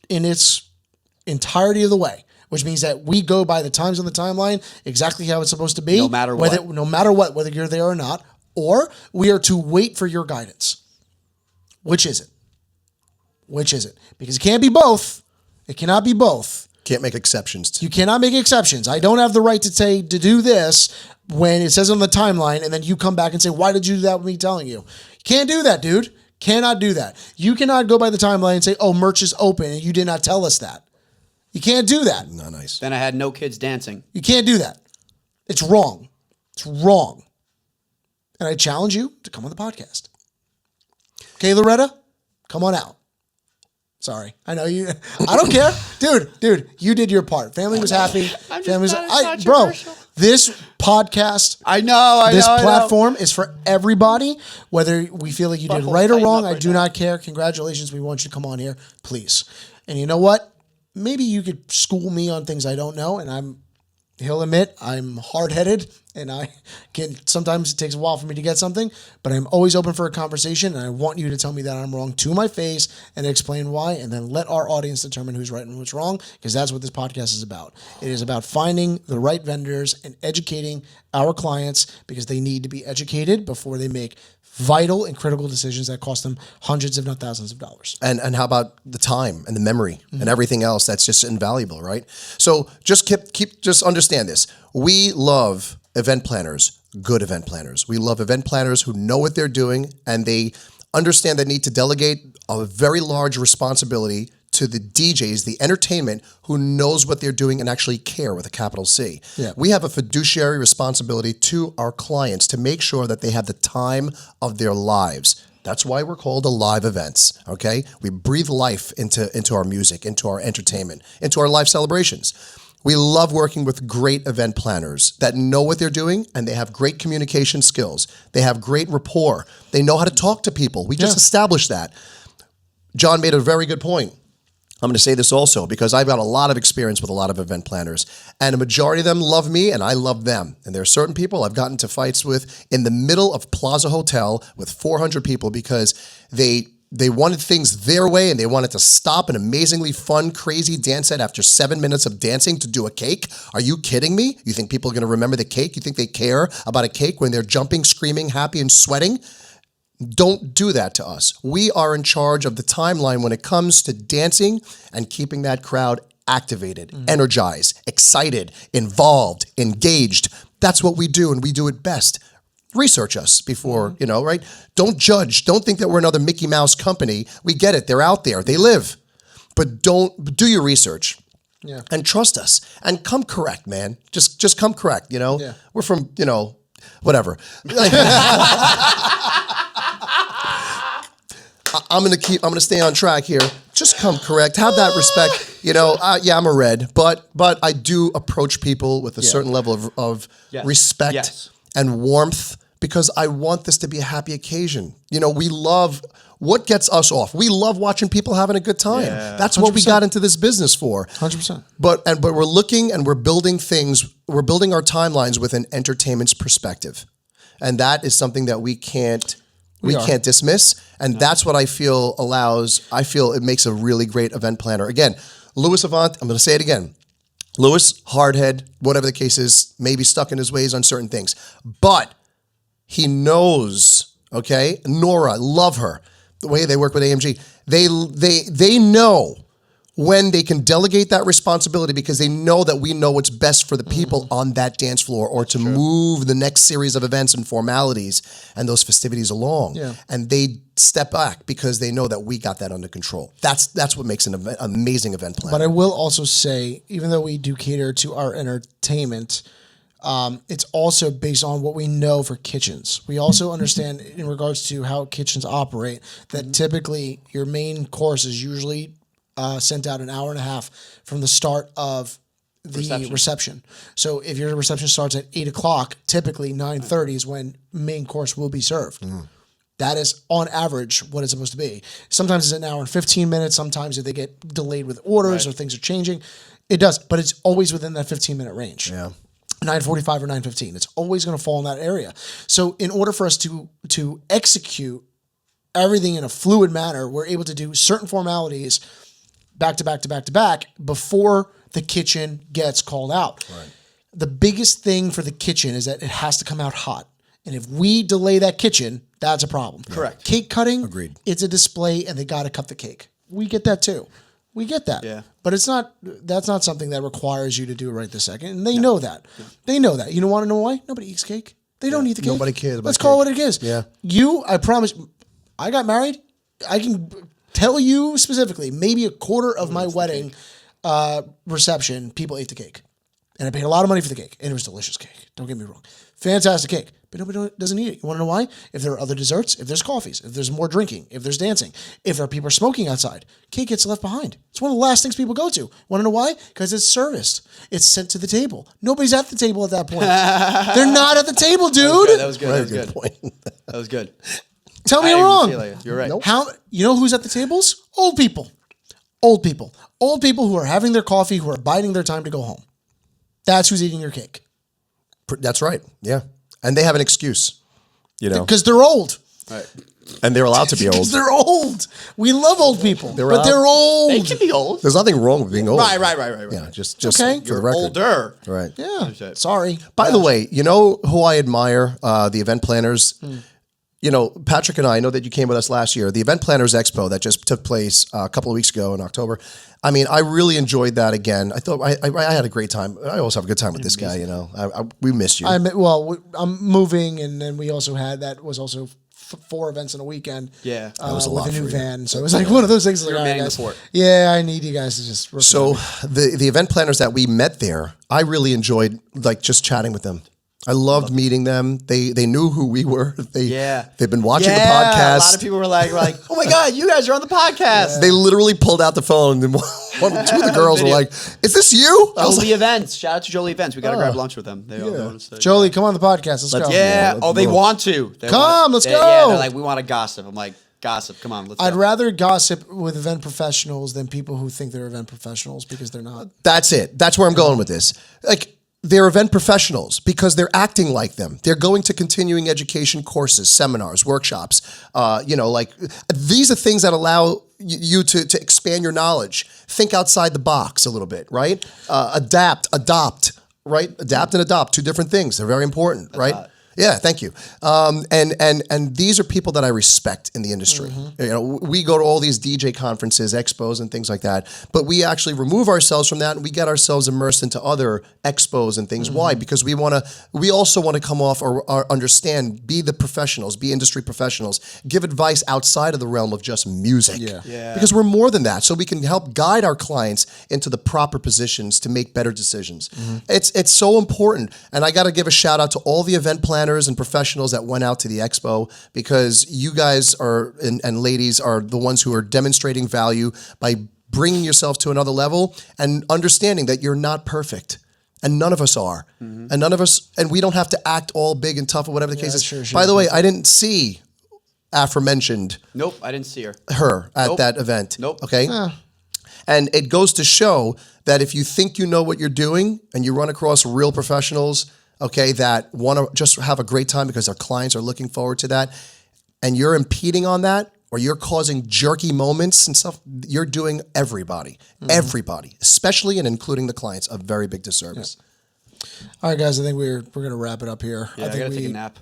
entirety of the way, which means that we go by the times on the timeline exactly how it's supposed to be, No matter what. no matter what, whether you're there or not, or we are to wait for your guidance. Which is it? Which is it? Because it can't be both. It cannot be both. Can't make exceptions to. You cannot make exceptions. I don't have the right to say to do this when it says on the timeline, and then you come back and say, "Why did you do that with me telling you?" You can't do that, dude. Cannot do that. You cannot go by the timeline and say, "Oh, merch is open," and you did not tell us that. You can't do that. Not nice. Then I had no kids dancing. You can't do that. It's wrong. It's wrong. And I challenge you to come on the podcast. Okay, Loretta, come on out. Sorry. I know you. I don't care. Dude, you did your part. Family was happy. Family was, bro, this podcast, I know. this platform is for everybody. Whether we feel like you did Butthole right or tighten wrong, up I right do now. not care. Congratulations. We want you to come on here, please. And you know what? Maybe you could school me on things I don't know, and he'll admit I'm hard-headed, and sometimes it takes a while for me to get something, but I'm always open for a conversation, and I want you to tell me that I'm wrong to my face and explain why, and then let our audience determine who's right and who's wrong, because that's what this podcast is about. It is about finding the right vendors and educating our clients, because they need to be educated before they make vital and critical decisions that cost them hundreds, if not thousands of dollars. And how about the time and the memory and everything else that's just invaluable, right? So just keep just understand this. We love event planners, good event planners. We love event planners who know what they're doing and they understand the need to delegate a very large responsibility to the DJs, the entertainment, who knows what they're doing and actually care with a capital C. Yeah. We have a fiduciary responsibility to our clients to make sure that they have the time of their lives. That's why we're called a live events, okay? We breathe life into our music, into our entertainment, into our live celebrations. We love working with great event planners that know what they're doing and they have great communication skills. They have great rapport. They know how to talk to people. We just established that. John made a very good point. I'm going to say this also because I've got a lot of experience with a lot of event planners, and a majority of them love me and I love them. And there are certain people I've gotten into fights with in the middle of Plaza Hotel with 400 people because they wanted things their way and they wanted to stop an amazingly fun, crazy dance set after 7 minutes of dancing to do a cake. Are you kidding me? You think people are going to remember the cake? You think they care about a cake when they're jumping, screaming, happy, and sweating? Don't do that to us. We are in charge of the timeline when it comes to dancing and keeping that crowd activated, energized, excited, involved, engaged. That's what we do, and we do it best. Research us before, right? Don't judge. Don't think that we're another Mickey Mouse company. We get it. They're out there. They live. But do your research. Yeah. And trust us. And come correct, man. Just come correct, Yeah. We're from, whatever. I'm gonna stay on track here. Just come correct. Have that respect. Yeah, I'm a red, but I do approach people with a certain level of respect and warmth because I want this to be a happy occasion. We love what gets us off. We love watching people having a good time. Yeah. That's what we got into this business for. 100%. But we're looking and we're building things. We're building our timelines with an entertainment's perspective, and that is something that we can't dismiss. And that's what I feel it makes a really great event planner. Again, Louis Avant, I'm going to say it again. Louis, hardhead, whatever the case is, maybe stuck in his ways on certain things. But he knows, okay? Nora, love her. The way they work with AMG. They know when they can delegate that responsibility because they know that we know what's best for the people on that dance floor or to move the next series of events and formalities and those festivities along. Yeah. And they step back because they know that we got that under control. That's what makes an amazing event plan. But I will also say, even though we do cater to our entertainment, it's also based on what we know for kitchens. We also understand in regards to how kitchens operate that typically your main course is usually sent out an hour and a half from the start of the reception. So if your reception starts at 8 o'clock, typically 9:30 is when main course will be served. That is on average what it's supposed to be. Sometimes it's an hour and 15 minutes. Sometimes if they get delayed with orders or things are changing, it does. But it's always within that 15-minute range. Yeah. 9:45 or 9:15. It's always going to fall in that area. So in order for us to execute everything in a fluid manner, we're able to do certain formalities back to back to back to back before the kitchen gets called out. Right. The biggest thing for the kitchen is that it has to come out hot. And if we delay that kitchen, that's a problem. Correct. Cake cutting, agreed. It's a display and they got to cut the cake. We get that too. We get that. Yeah. But that's not something that requires you to do it right this second. And they know that. Yeah. They know that. You don't want to know why? Nobody eats cake. They don't eat the cake. Nobody cares about Let's call it cake. what it is. Yeah. I promise, I got married. I can tell you specifically, maybe a quarter of my wedding reception, people ate the cake. And I paid a lot of money for the cake. And it was delicious cake. Don't get me wrong. Fantastic cake. But nobody doesn't eat it. You want to know why? If there are other desserts, if there's coffees, if there's more drinking, if there's dancing, if there are people smoking outside, cake gets left behind. It's one of the last things people go to. Want to know why? Because it's serviced. It's sent to the table. Nobody's at the table at that point. They're not at the table, dude. That was good. That was good. Point. That was good. Tell me I'm wrong. You're right. Nope. You know who's at the tables? Old people. Old people. Old people who are having their coffee, who are biding their time to go home. That's who's eating your cake. That's right. Yeah. And they have an excuse, Because they're old. Right. And they're allowed to be old. Because they're old. We love old people, They're but they're old. They can be old. There's nothing wrong with being old. Right. Yeah, just Okay. for You're the record. older. Right. Yeah. Sorry. By the way, you know who I admire? The event planners. Patrick and I know that you came with us last year. The Event Planners Expo that just took place a couple of weeks ago in October. I mean, I really enjoyed that again. I thought I had a great time. I always have a good time with this guy. We missed you. I'm moving, and then we also had that was also 4 events in a weekend. Yeah, that was a lot with a new for you. van. So it was like one of those things. Like, You're all right, manning the guys. fort. Yeah, I need you guys to just. So the event planners that we met there, I really enjoyed like just chatting with them. I loved meeting them. They knew who we were. They've been watching the podcast. A lot of people were like, "Oh my god, you guys are on the podcast!" They literally pulled out the phone, and two of the girls were like, "Is this you?" I was Jolie like, Events. Shout out to Jolie Events. We got to grab lunch with them. They want us to, Jolie, come on the podcast. Let's go. Yeah. Oh, they want to. Let's go. Yeah, they're like, we want to gossip. I'm like, gossip. Come on, let's go. I'd rather gossip with event professionals than people who think they're event professionals because they're not. That's it. That's where I'm going with this. Like, they're event professionals because they're acting like them. They're going to continuing education courses, seminars, workshops. These are things that allow you to expand your knowledge. Think outside the box a little bit, right? Adapt, adopt, right? Adapt and adopt, 2 different things. They're very important, right? Yeah, thank you. And these are people that I respect in the industry. We go to all these DJ conferences, expos, and things like that, but we actually remove ourselves from that and we get ourselves immersed into other expos and things. Why? Because we also want to come off or understand, be the professionals, be industry professionals, give advice outside of the realm of just music. Yeah. Because we're more than that. So we can help guide our clients into the proper positions to make better decisions. It's so important. And I got to give a shout out to all the event planners and professionals that went out to the expo, because you guys are and ladies are the ones who are demonstrating value by bringing yourself to another level and understanding that you're not perfect. And none of us are. And we don't have to act all big and tough or whatever the case is. Sure. By the way, I didn't see aforementioned Nope, I didn't see her. at that event. Nope. Okay. And it goes to show that if you think you know what you're doing and you run across real professionals, okay, that want to just have a great time because their clients are looking forward to that, and you're impeding on that, or you're causing jerky moments and stuff, you're doing everybody, especially and including the clients, a very big disservice. All right, guys, I think we're going to wrap it up here. Yeah, I think gotta take a nap.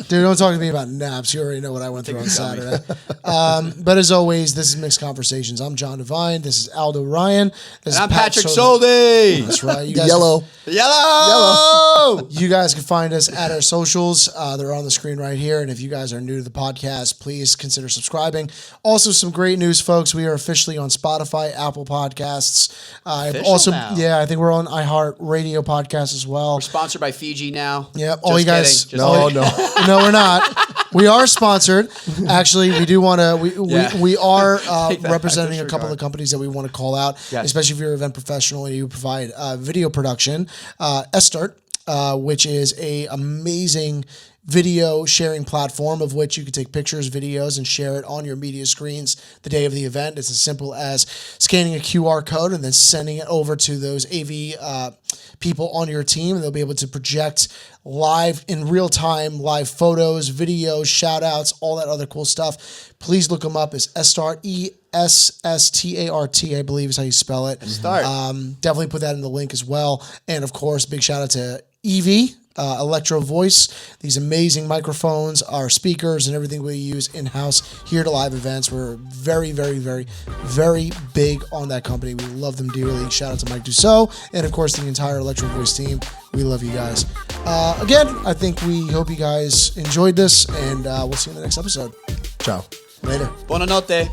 Dude, don't talk to me about naps. You already know what I went through on Saturday. But as always, this is Mixed Conversations. I'm Jon Divine. This is Aldo Ryan. This is I'm Pat Patrick Soldi. Soldi. That's right. You guys Yellow. You guys can find us at our socials. They're on the screen right here. And if you guys are new to the podcast, please consider subscribing. Also, some great news, folks. We are officially on Spotify, Apple Podcasts. Now. I think we're on iHeartRadio podcast as well. We're sponsored by Fiji now. Yep. Just guys. kidding. Just kidding. No, we're not. We are sponsored. Actually, we do want to. We are representing a couple of companies that we want to call out, especially if you're an event professional and you provide video production. Estart, which is a amazing video sharing platform of which you can take pictures, videos, and share it on your media screens the day of the event. It's as simple as scanning a QR code and then sending it over to those AV people on your team, and they'll be able to project live in real time, live photos, videos, shout outs, all that other cool stuff. Please look them up. It's Estart, ESSTART, I believe is how you spell it. Estart. Definitely put that in the link as well. And of course, big shout out to Evie. Electro Voice, these amazing microphones, our speakers, and everything we use in-house here to live events. We're very, very, very, very big on that company. We love them dearly. Shout out to Mike Dussault and, of course, the entire Electro Voice team. We love you guys. Again, I think we hope you guys enjoyed this, and we'll see you in the next episode. Ciao. Later. Buonanotte.